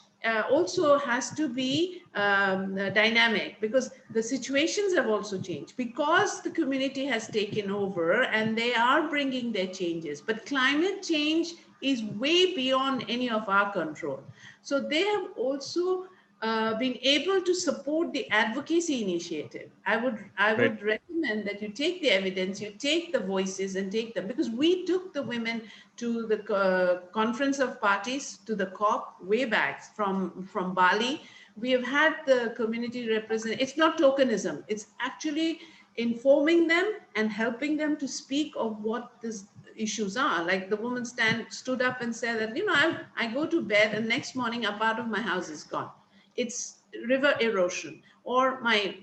also has to be dynamic, because the situations have also changed, because the community has taken over and they are bringing their changes. But climate change is way beyond any of our control. So they have also been able to support the advocacy initiative. I would recommend that you take the evidence, you take the voices and take them, because we took the women to the Conference of Parties, to the COP way back from Bali. We have had the community represent. It's not tokenism. It's actually informing them and helping them to speak of what these issues are. Like the woman stood up and said that, I go to bed and next morning a part of my house is gone. It's river erosion, or my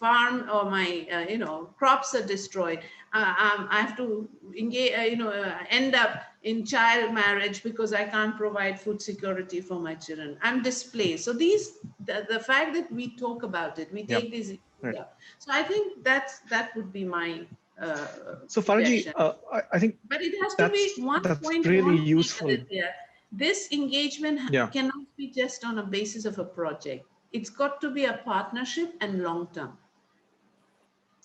farm or my crops are destroyed. I have to engage, end up in child marriage because I can't provide food security for my children. I'm displaced. So the fact that we talk about it, we take these. Right. Yeah. So I think that would be my so Faraji, I think, but it has to be one point really useful. This engagement cannot be just on a basis of a project. It's got to be a partnership and long term.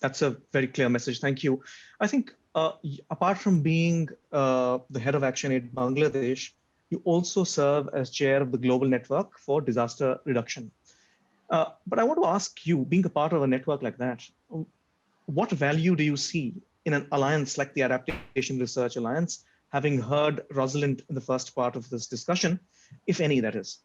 That's a very clear message. Thank you. I think apart from being the head of ActionAid Bangladesh, you also serve as chair of the Global Network for Disaster Reduction. But I want to ask you, being a part of a network like that, what value do you see in an alliance like the Adaptation Research Alliance, having heard Rosalind in the first part of this discussion, if any, that is?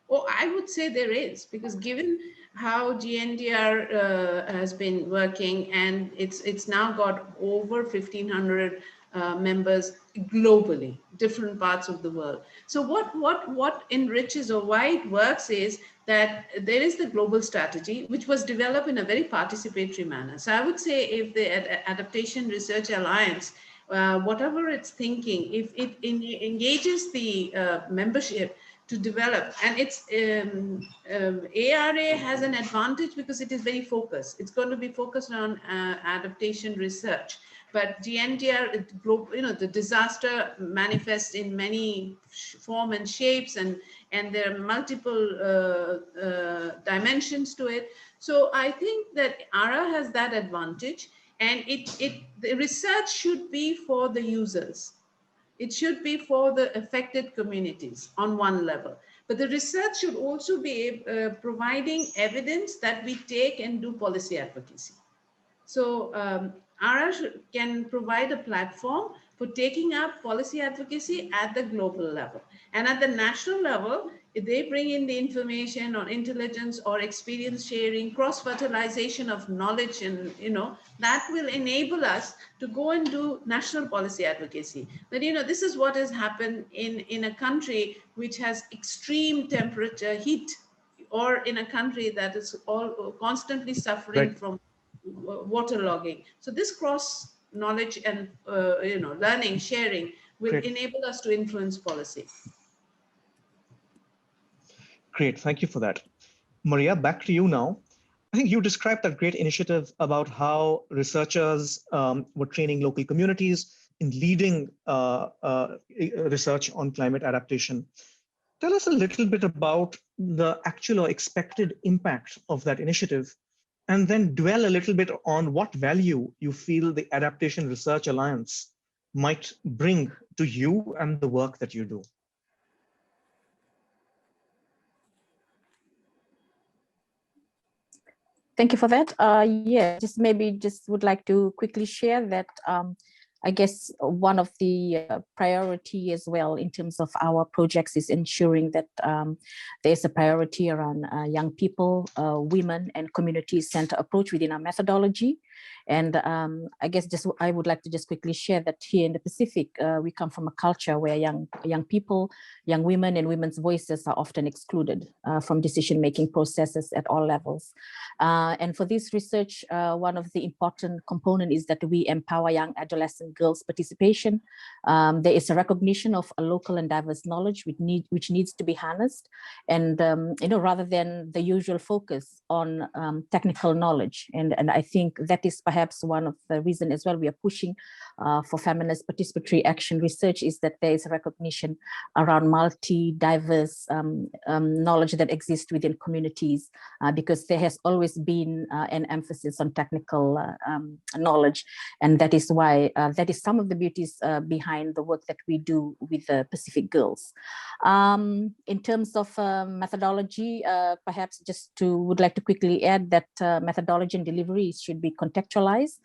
Oh, I would say there is, because given how GNDR has been working, and it's now got over 1,500 members globally, different parts of the world. So what enriches or why it works is that there is the global strategy, which was developed in a very participatory manner. So I would say if the Adaptation Research Alliance, whatever it's thinking, if it engages the membership to develop. And it's ARA has an advantage because it is very focused. It's going to be focused on adaptation research. But GNTR, the disaster manifests in many form and shapes, and there are multiple dimensions to it. So I think that ARA has that advantage, and the research should be for the users. It should be for the affected communities on one level. But the research should also be providing evidence that we take and do policy advocacy. So ARA can provide a platform for taking up policy advocacy at the global level. And at the national level, if they bring in the information on intelligence or experience sharing, cross-fertilization of knowledge, and that will enable us to go and do national policy advocacy. But this is what has happened in a country which has extreme temperature, heat, or in a country that is constantly suffering from waterlogging. So this cross knowledge and learning, sharing will enable us to influence policy. Great, thank you for that. Maria, back to you now. I think you described that great initiative about how researchers were training local communities in leading research on climate adaptation. Tell us a little bit about the actual or expected impact of that initiative, and then dwell a little bit on what value you feel the Adaptation Research Alliance might bring to you and the work that you do. Thank you for that. Yeah, just would like to quickly share that I guess one of the priority as well in terms of our projects is ensuring that there's a priority around young people, women, and community-centered approach within our methodology. And I guess I would like to just quickly share that here in the Pacific, we come from a culture where young people, young women, and women's voices are often excluded from decision-making processes at all levels. And for this research, one of the important components is that we empower young adolescent girls' participation. There is a recognition of a local and diverse knowledge which needs to be harnessed, and rather than the usual focus on technical knowledge. And I think that is perhaps one of the reasons as well we are pushing for feminist participatory action research, is that there is a recognition around multi-diverse knowledge that exists within communities, because there has always been an emphasis on technical knowledge. And that is why that is some of the beauties behind the work that we do with the Pacific Girls. In terms of methodology, perhaps would like to quickly add that methodology and delivery should be contextualized,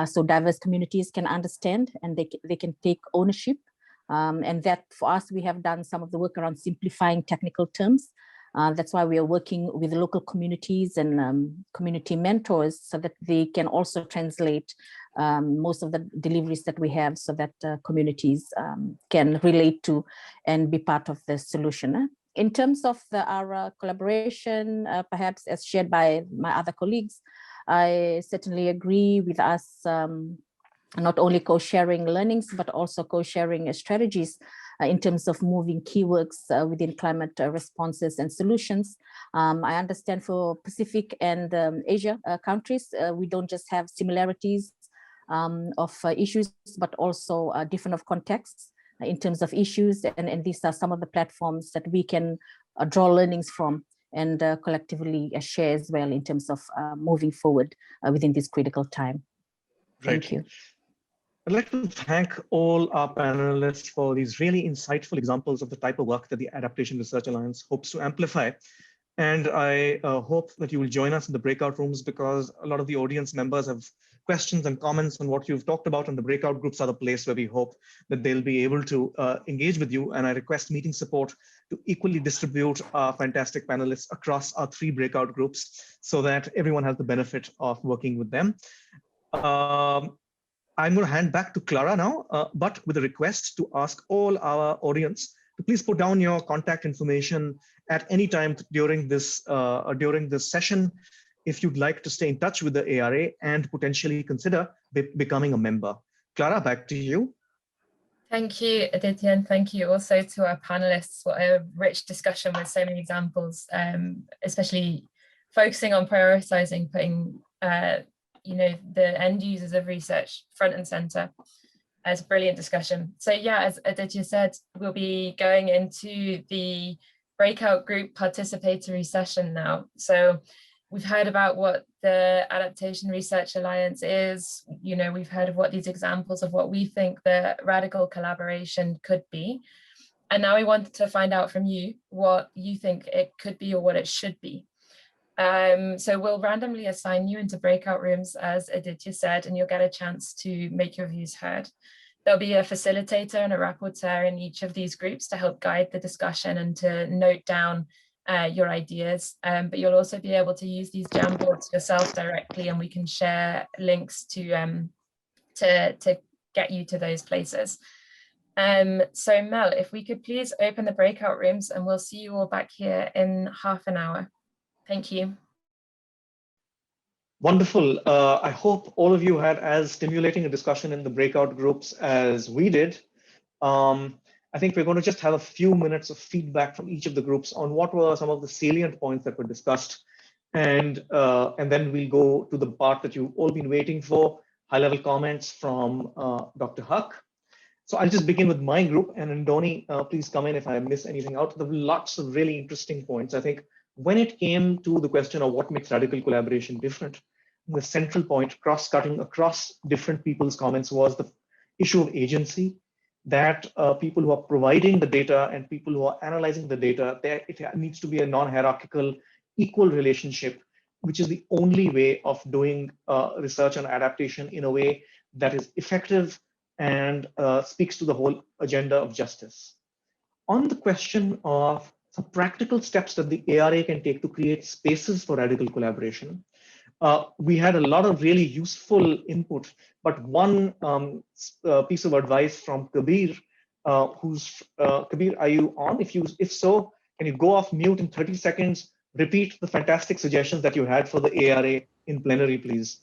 so diverse communities can understand and they can take ownership. And that for us, we have done some of the work around simplifying technical terms. That's why we are working with local communities and community mentors so that they can also translate most of the deliveries that we have, so that communities can relate to and be part of the solution. In terms of our collaboration, perhaps as shared by my other colleagues, I certainly agree with us, not only co-sharing learnings, but also co-sharing strategies in terms of moving keywords within climate responses and solutions. I understand for Pacific and Asia countries, we don't just have similarities of issues, but also different of contexts in terms of issues. And these are some of the platforms that we can draw learnings from and collectively share as well in terms of moving forward within this critical time. Thank you. I'd like to thank all our panelists for these really insightful examples of the type of work that the Adaptation Research Alliance hopes to amplify. And I hope that you will join us in the breakout rooms, because a lot of the audience members have questions and comments on what you've talked about, and the breakout groups are the place where we hope that they'll be able to engage with you. And I request meeting support to equally distribute our fantastic panelists across our 3 breakout groups so that everyone has the benefit of working with them. I'm going to hand back to Clara now, but with a request to ask all our audience to please put down your contact information at any time during this session if you'd like to stay in touch with the ARA and potentially consider becoming a member. Clara, back to you. Thank you, Aditya, and thank you also to our panelists. What a rich discussion with so many examples, especially focusing on prioritizing, putting the end users of research front and center. As a brilliant discussion. So yeah, as Aditya said, we'll be going into the breakout group participatory session now. So we've heard about what the Adaptation Research Alliance is. We've heard of what these examples of what we think the radical collaboration could be. And now we wanted to find out from you what you think it could be or what it should be. So we'll randomly assign you into breakout rooms, as Aditya said, and you'll get a chance to make your views heard. There'll be a facilitator and a rapporteur in each of these groups to help guide the discussion and to note down your ideas. But you'll also be able to use these Jamboards yourself directly, and we can share links to get you to those places. So Mel, if we could please open the breakout rooms, and we'll see you all back here in half an hour. Thank you. Wonderful. I hope all of you had as stimulating a discussion in the breakout groups as we did. I think we're going to just have a few minutes of feedback from each of the groups on what were some of the salient points that were discussed. And then we'll go to the part that you've all been waiting for, high-level comments from Dr. Huck. So I'll just begin with my group, and Ndoni, please come in if I miss anything out. There were lots of really interesting points. I think when it came to the question of what makes radical collaboration different, the central point, cross-cutting across different people's comments, was the issue of agency, that people who are providing the data and people who are analyzing the data, it needs to be a non-hierarchical, equal relationship, which is the only way of doing research on adaptation in a way that is effective and speaks to the whole agenda of justice. On the question of some practical steps that the ARA can take to create spaces for radical collaboration, we had a lot of really useful input, but one piece of advice from Kabir, Kabir, are you on? If so, can you go off mute in 30 seconds, repeat the fantastic suggestions that you had for the ARA in plenary, please?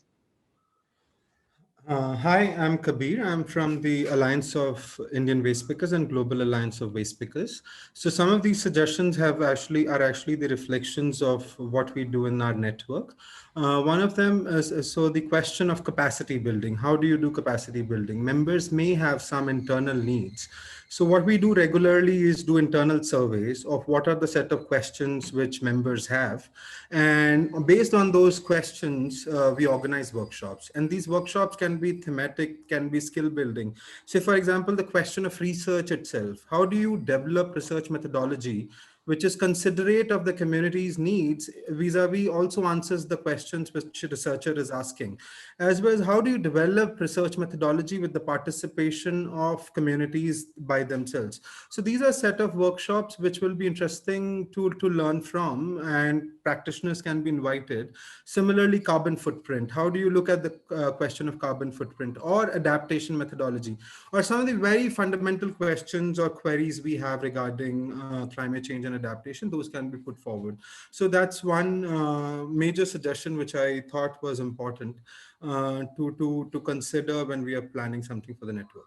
Hi, I'm Kabir. I'm from the Alliance of Indian Waste Pickers and Global Alliance of Waste Pickers. So some of these suggestions are actually the reflections of what we do in our network. One of them is so the question of capacity building. How do you do capacity building? Members may have some internal needs. So what we do regularly is do internal surveys of what are the set of questions which members have. And based on those questions, we organize workshops. And these workshops can be thematic, can be skill building. So for example, the question of research itself, how do you develop research methodology which is considerate of the community's needs vis-a-vis also answers the questions which a researcher is asking, as well as how do you develop research methodology with the participation of communities by themselves. So these are a set of workshops which will be interesting to learn from, and practitioners can be invited. Similarly, carbon footprint. How do you look at the question of carbon footprint or adaptation methodology, or some of the very fundamental questions or queries we have regarding climate change and adaptation, those can be put forward. So that's one major suggestion which I thought was important to consider when we are planning something for the network.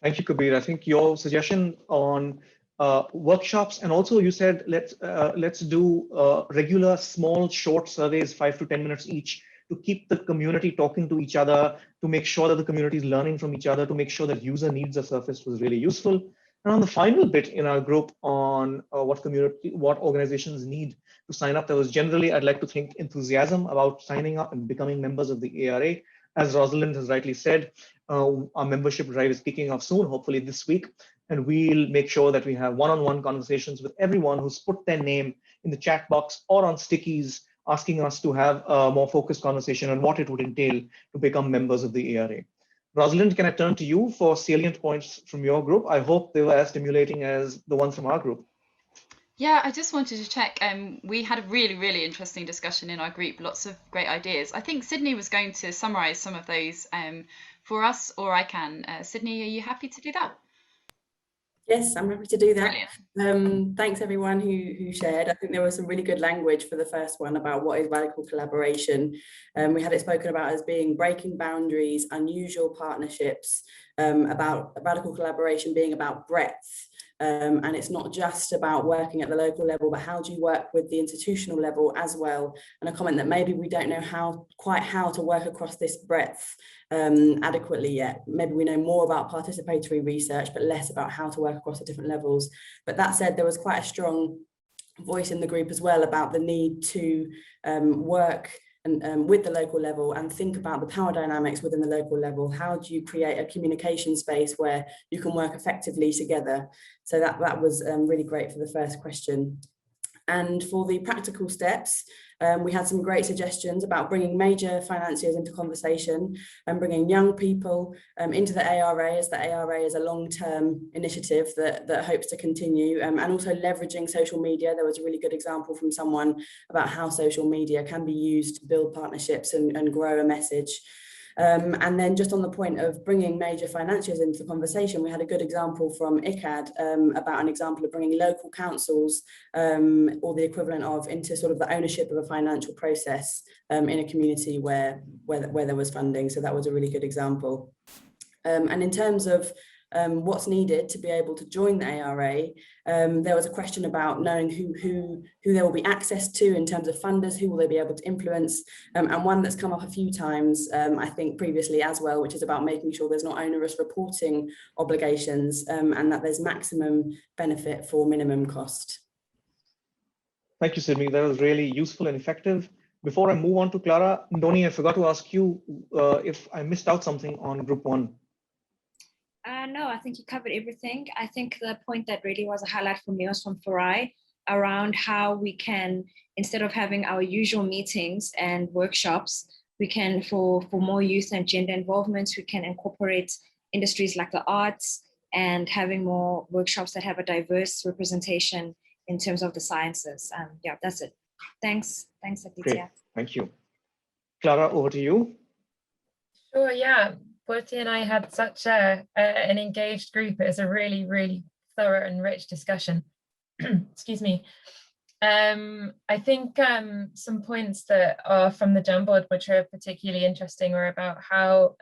Thank you, Kabir. I think your suggestion on workshops, and also you said let's do regular small short surveys, 5 to 10 minutes each, to keep the community talking to each other, to make sure that the community is learning from each other, to make sure that user needs are surfaced, was really useful. And on the final bit in our group on what organizations need to sign up, there was generally, I'd like to think, enthusiasm about signing up and becoming members of the ARA. As Rosalind has rightly said, our membership drive is kicking off soon, hopefully this week, and we'll make sure that we have one-on-one conversations with everyone who's put their name in the chat box or on stickies, asking us to have a more focused conversation on what it would entail to become members of the ARA. Rosalind, can I turn to you for salient points from your group? I hope they were as stimulating as the ones from our group. Yeah, I just wanted to check. We had a really, really interesting discussion in our group, lots of great ideas. I think Sydney was going to summarize some of those for us, or I can. Sydney, are you happy to do that? Yes, I'm happy to do that. Brilliant. Thanks everyone who shared. I think there was some really good language for the first one about what is radical collaboration. We had it spoken about as being breaking boundaries, unusual partnerships, about radical collaboration being about breadth. And it's not just about working at the local level, but how do you work with the institutional level as well? And a comment that maybe we don't know quite how to work across this breadth adequately yet. Maybe we know more about participatory research, but less about how to work across the different levels. But that said, there was quite a strong voice in the group as well about the need to work with the local level and think about the power dynamics within the local level. How do you create a communication space where you can work effectively together? So that was really great for the first question. And for the practical steps, we had some great suggestions about bringing major financiers into conversation and bringing young people into the ARA, as the ARA is a long-term initiative that hopes to continue, and also leveraging social media. There was a really good example from someone about how social media can be used to build partnerships and grow a message. And then just on the point of bringing major financiers into the conversation, we had a good example from ICAD about an example of bringing local councils or the equivalent of into sort of the ownership of a financial process in a community where there was funding. So that was a really good example. And in terms of what's needed to be able to join the ARA, there was a question about knowing who there will be access to in terms of funders, who will they be able to influence, and one that's come up a few times, I think previously as well, which is about making sure there's not onerous reporting obligations and that there's maximum benefit for minimum cost. Thank you, Sydney. That was really useful and effective. Before I move on to Clara, Doni, I forgot to ask you if I missed out something on group one. No, I think you covered everything. I think the point that really was a highlight for me was from Farai around how we can, instead of having our usual meetings and workshops, we can, for more youth and gender involvement, we can incorporate industries like the arts and having more workshops that have a diverse representation in terms of the sciences. Yeah, that's it. Thanks, Aditya. Great, thank you. Clara, over to you. Sure, yeah. Bertie and I had such an engaged group. It was a really, really thorough and rich discussion. Excuse me. I think some points that are from the Jamboard, which are particularly interesting, were about how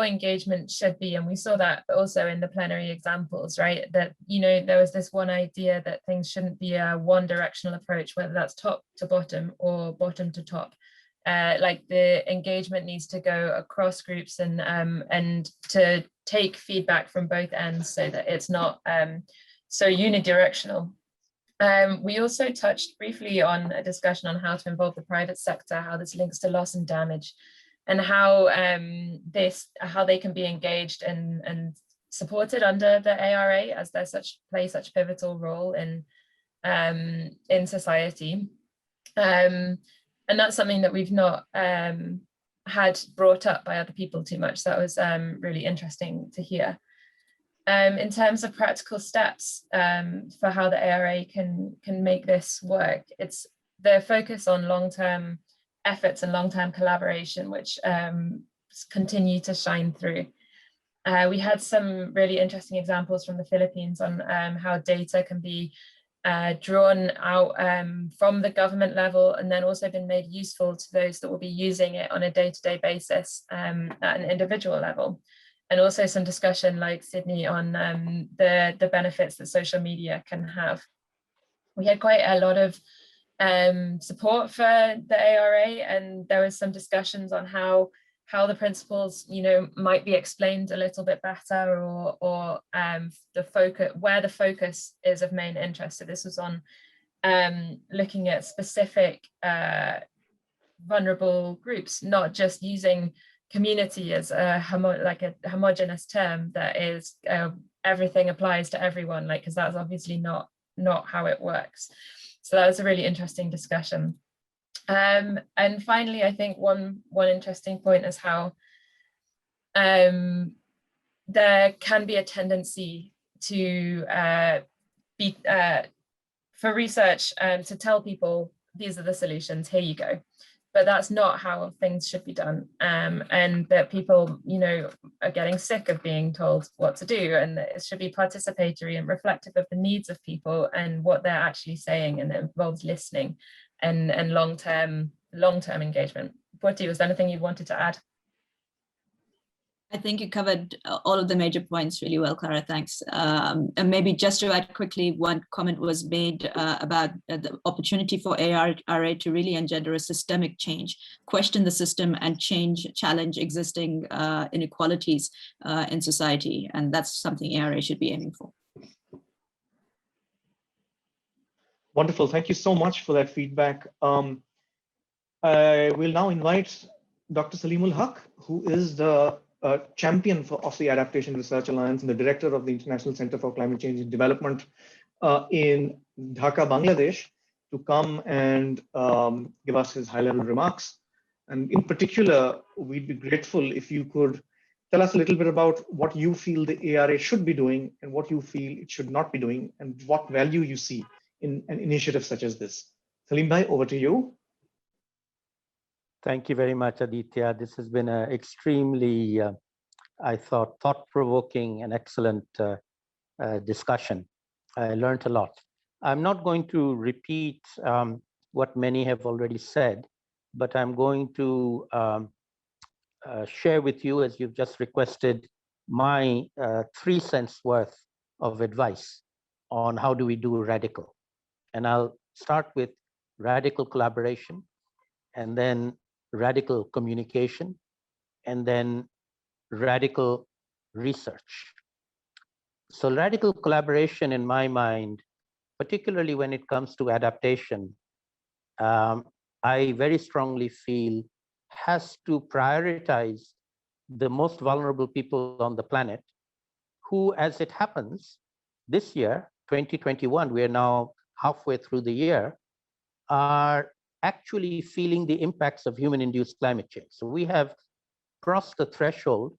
engagement should be. And we saw that also in the plenary examples, right? That, you know, there was this one idea that things shouldn't be a one directional approach, whether that's top to bottom or bottom to top. Like the engagement needs to go across groups and to take feedback from both ends so that it's not so unidirectional. We also touched briefly on a discussion on how to involve the private sector, how this links to loss and damage, and how how they can be engaged and supported under the ARA as they play such a pivotal role in society. And that's something that we've not had brought up by other people too much. So that was really interesting to hear. In terms of practical steps for how the ARA can make this work, it's the focus on long-term efforts and long-term collaboration, which continue to shine through. We had some really interesting examples from the Philippines on how data can be drawn out from the government level and then also been made useful to those that will be using it on a day-to-day basis at an individual level. And also some discussion, like Sydney, on the benefits that social media can have. We had quite a lot of support for the ARA, and there was some discussions on how the principles, you know, might be explained a little bit better, or the focus, where the focus is of main interest. So this was on looking at specific vulnerable groups, not just using community as a homogeneous term that is everything applies to everyone, like, because that's obviously not how it works. So that was a really interesting discussion. And finally, I think one interesting point is how there can be a tendency to for research to tell people these are the solutions, here you go. but that's not how things should be done. And that people, you know, are getting sick of being told what to do, and that it should be participatory and reflective of the needs of people and what they're actually saying, and it involves listening and long-term engagement. Purti, was there anything you wanted to add? I think you covered all of the major points really well, Clara, thanks. And maybe just to add quickly, one comment was made about the opportunity for ARA to really engender a systemic change, question the system and challenge existing inequalities in society. And that's something ARA should be aiming for. Wonderful, thank you so much for that feedback. I will now invite Dr. Salimul Haq, who is the champion of the Adaptation Research Alliance and the director of the International Center for Climate Change and Development in Dhaka, Bangladesh, to come and give us his high-level remarks. And in particular, we'd be grateful if you could tell us a little bit about what you feel the ARA should be doing and what you feel it should not be doing, and what value you see in an initiative such as this. Salim bhai, over to you. Thank you very much, Aditya. This has been an extremely, I thought, thought-provoking and excellent discussion. I learned a lot. I'm not going to repeat what many have already said, but I'm going to share with you, as you've just requested, my 3 cents worth of advice on how do we do radical. And I'll start with radical collaboration, and then radical communication, and then radical research. So radical collaboration, in my mind, particularly when it comes to adaptation, I very strongly feel has to prioritize the most vulnerable people on the planet, who, as it happens, this year, 2021, we are now halfway through the year, are actually feeling the impacts of human-induced climate change. So we have crossed the threshold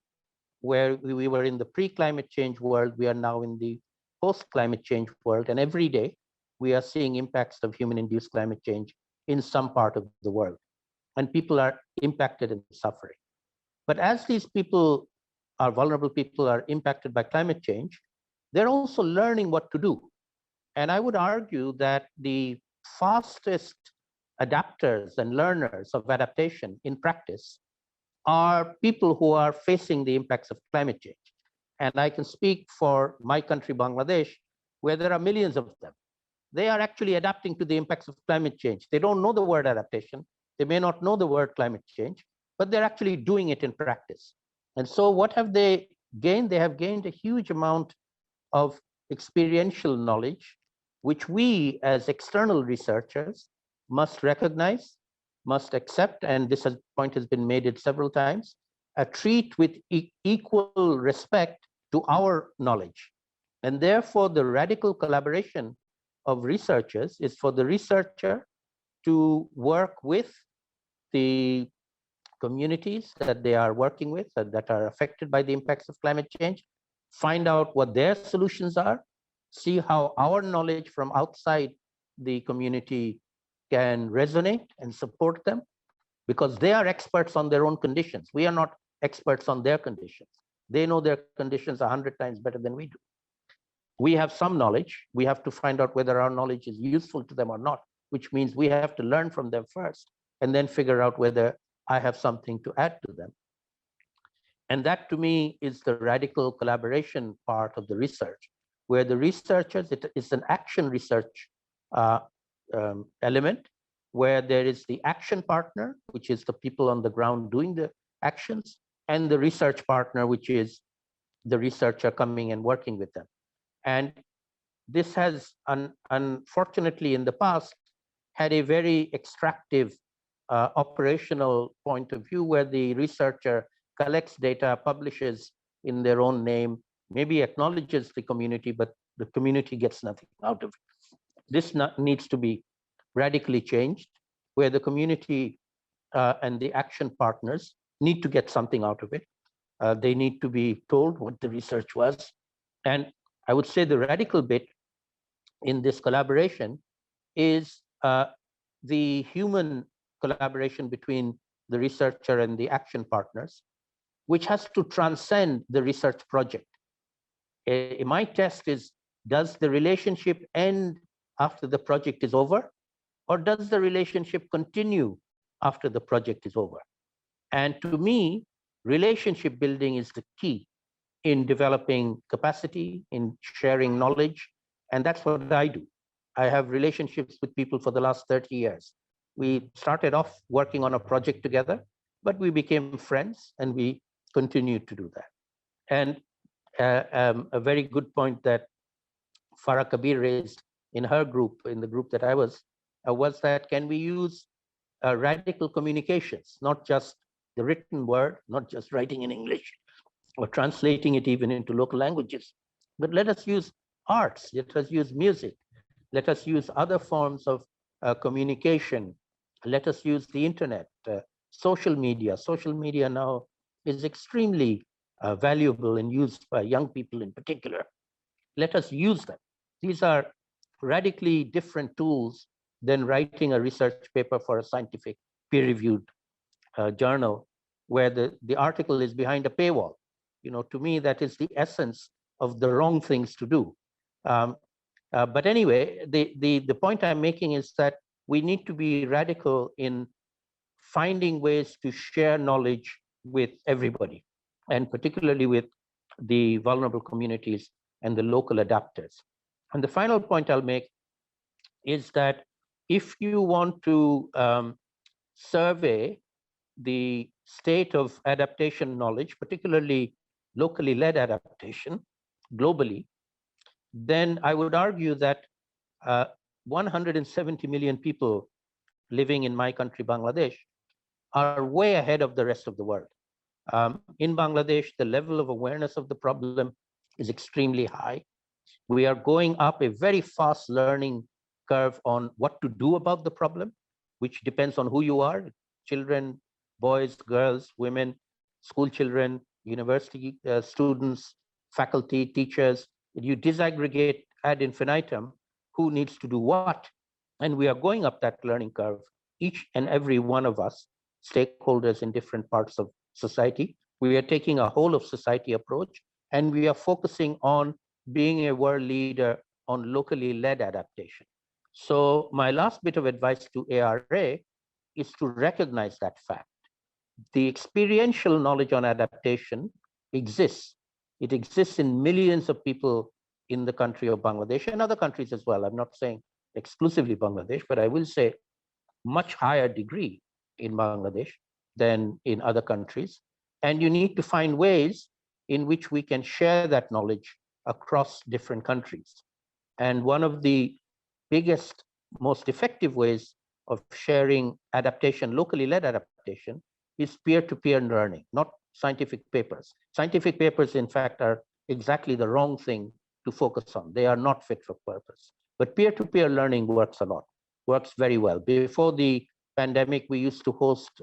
where we were in the pre-climate change world. We are now in the post-climate change world, and every day we are seeing impacts of human-induced climate change in some part of the world, and people are impacted and suffering. But as these people, our vulnerable people, are impacted by climate change, they're also learning what to do. And I would argue that the fastest adapters and learners of adaptation in practice are people who are facing the impacts of climate change. And I can speak for my country, Bangladesh, where there are millions of them. They are actually adapting to the impacts of climate change. They don't know the word adaptation. They may not know the word climate change, but they're actually doing it in practice. And so what have they gained? They have gained a huge amount of experiential knowledge, which we as external researchers must recognize, must accept, and this point has been made several times, treat with equal respect to our knowledge. And therefore, the radical collaboration of researchers is for the researcher to work with the communities that they are working with, that are affected by the impacts of climate change, find out what their solutions are, see how our knowledge from outside the community can resonate and support them, because they are experts on their own conditions. We are not experts on their conditions. They know their conditions 100 times better than we do. We have some knowledge. We have to find out whether our knowledge is useful to them or not, which means we have to learn from them first and then figure out whether I have something to add to them. And that, to me, is the radical collaboration part of the research, where the researchers, it is an action research element, where there is the action partner, which is the people on the ground doing the actions, and the research partner, which is the researcher coming and working with them. And this has, unfortunately, in the past, had a very extractive operational point of view, where the researcher collects data, publishes in their own name, maybe acknowledges the community, but the community gets nothing out of it. This needs to be radically changed, where the community and the action partners need to get something out of it. They need to be told what the research was. And I would say the radical bit in this collaboration is the human collaboration between the researcher and the action partners, which has to transcend the research project. My test is, does the relationship end after the project is over, or does the relationship continue after the project is over? And to me, relationship building is the key in developing capacity, in sharing knowledge, and that's what I do. I have relationships with people for the last 30 years. We started off working on a project together, but we became friends and we continue to do that. And a very good point that Farah Kabir raised in her group, in the group that I was that can we use radical communications, not just the written word, not just writing in English or translating it even into local languages, but let us use arts, let us use music, let us use other forms of communication, let us use the internet, social media. Social media now is extremely valuable and used by young people in particular. Let us use them. These are radically different tools than writing a research paper for a scientific peer-reviewed journal where the article is behind a paywall. You know, to me, that is the essence of the wrong things to do. But anyway, the point I'm making is that we need to be radical in finding ways to share knowledge with everybody, and particularly with the vulnerable communities and the local adapters. And the final point I'll make is that if you want to survey the state of adaptation knowledge, particularly locally led adaptation globally, then I would argue that 170 million people living in my country, Bangladesh, are way ahead of the rest of the world. In Bangladesh, the level of awareness of the problem is extremely high. We are going up a very fast learning curve on what to do about the problem, which depends on who you are, children, boys, girls, women, school children, university students, faculty, teachers. You disaggregate ad infinitum who needs to do what. And we are going up that learning curve, each and every one of us, stakeholders in different parts of society. We are taking a whole of society approach, and we are focusing on being a world leader on locally led adaptation. So my last bit of advice to ARA is to recognize that fact. The experiential knowledge on adaptation exists. It exists in millions of people in the country of Bangladesh and other countries as well. I'm not saying exclusively Bangladesh, but I will say much higher degree in Bangladesh than in other countries. And you need to find ways in which we can share that knowledge across different countries. And one of the biggest, most effective ways of sharing adaptation, locally led adaptation, is peer-to-peer learning, not scientific papers. Scientific papers, in fact, are exactly the wrong thing to focus on. They are not fit for purpose. But peer-to-peer learning works a lot, works very well. Before the pandemic, we used to host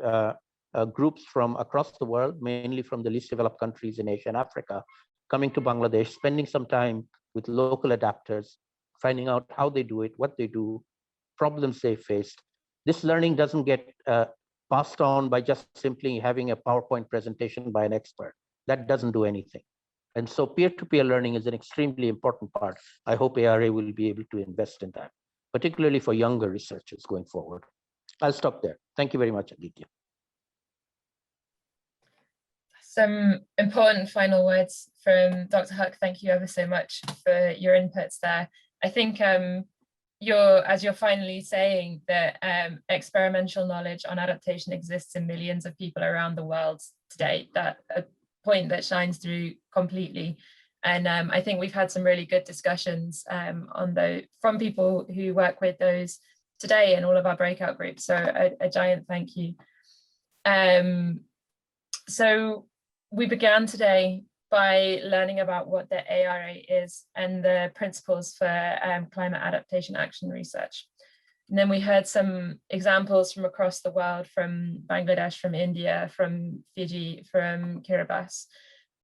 groups from across the world, mainly from the least developed countries in Asia and Africa, coming to Bangladesh, spending some time with local adapters, finding out how they do it, what they do, problems they faced. This learning doesn't get passed on by just simply having a PowerPoint presentation by an expert. That doesn't do anything. And so peer-to-peer learning is an extremely important part. I hope ARA will be able to invest in that, particularly for younger researchers going forward. I'll stop there. Thank you very much, Aditya. Some important final words from Dr. Huck. Thank you ever so much for your inputs there. I think as you're finally saying that experimental knowledge on adaptation exists in millions of people around the world today, that a point that shines through completely. And I think we've had some really good discussions from people who work with those today in all of our breakout groups. So a giant thank you. So we began today by learning about what the ARA is and the principles for climate adaptation action research. And then we heard some examples from across the world, from Bangladesh, from India, from Fiji, from Kiribati,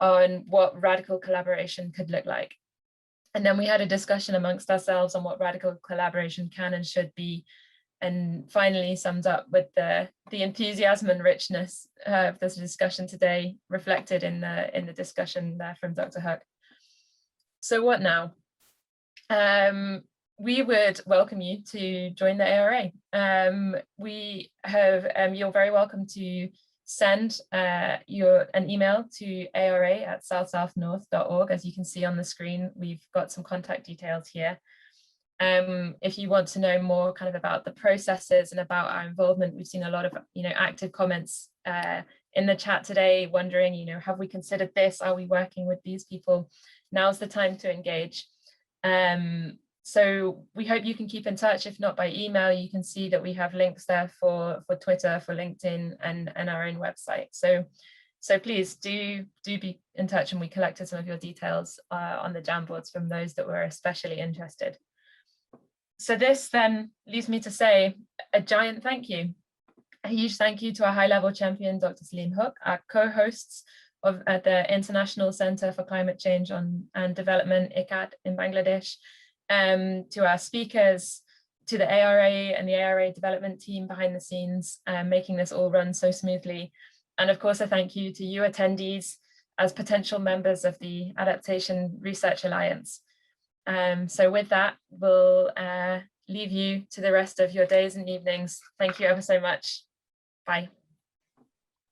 on what radical collaboration could look like. And then we had a discussion amongst ourselves on what radical collaboration can and should be and finally summed up with the enthusiasm and richness of this discussion today reflected in the discussion there from Dr. Huck. So what now? We would welcome you to join the ARA. We have, you're very welcome to send an email to ara@southsouthnorth.org. As you can see on the screen, we've got some contact details here. If you want to know more kind of about the processes and about our involvement, we've seen a lot of active comments in the chat today, wondering, have we considered this? Are we working with these people? Now's the time to engage. So we hope you can keep in touch. If not by email, you can see that we have links there for Twitter, for LinkedIn, and our own website. So please do be in touch, and we collected some of your details on the Jamboards from those that were especially interested. So this then leaves me to say a giant thank you. A huge thank you to our high-level champion, Dr. Salim Hook, our co-hosts at the International Center for Climate Change and Development, ICCAD, in Bangladesh, to our speakers, to the ARA and the ARA development team behind the scenes, making this all run so smoothly. And of course, a thank you to you attendees as potential members of the Adaptation Research Alliance. So with that, we'll leave you to the rest of your days and evenings. Thank you ever so much. Bye.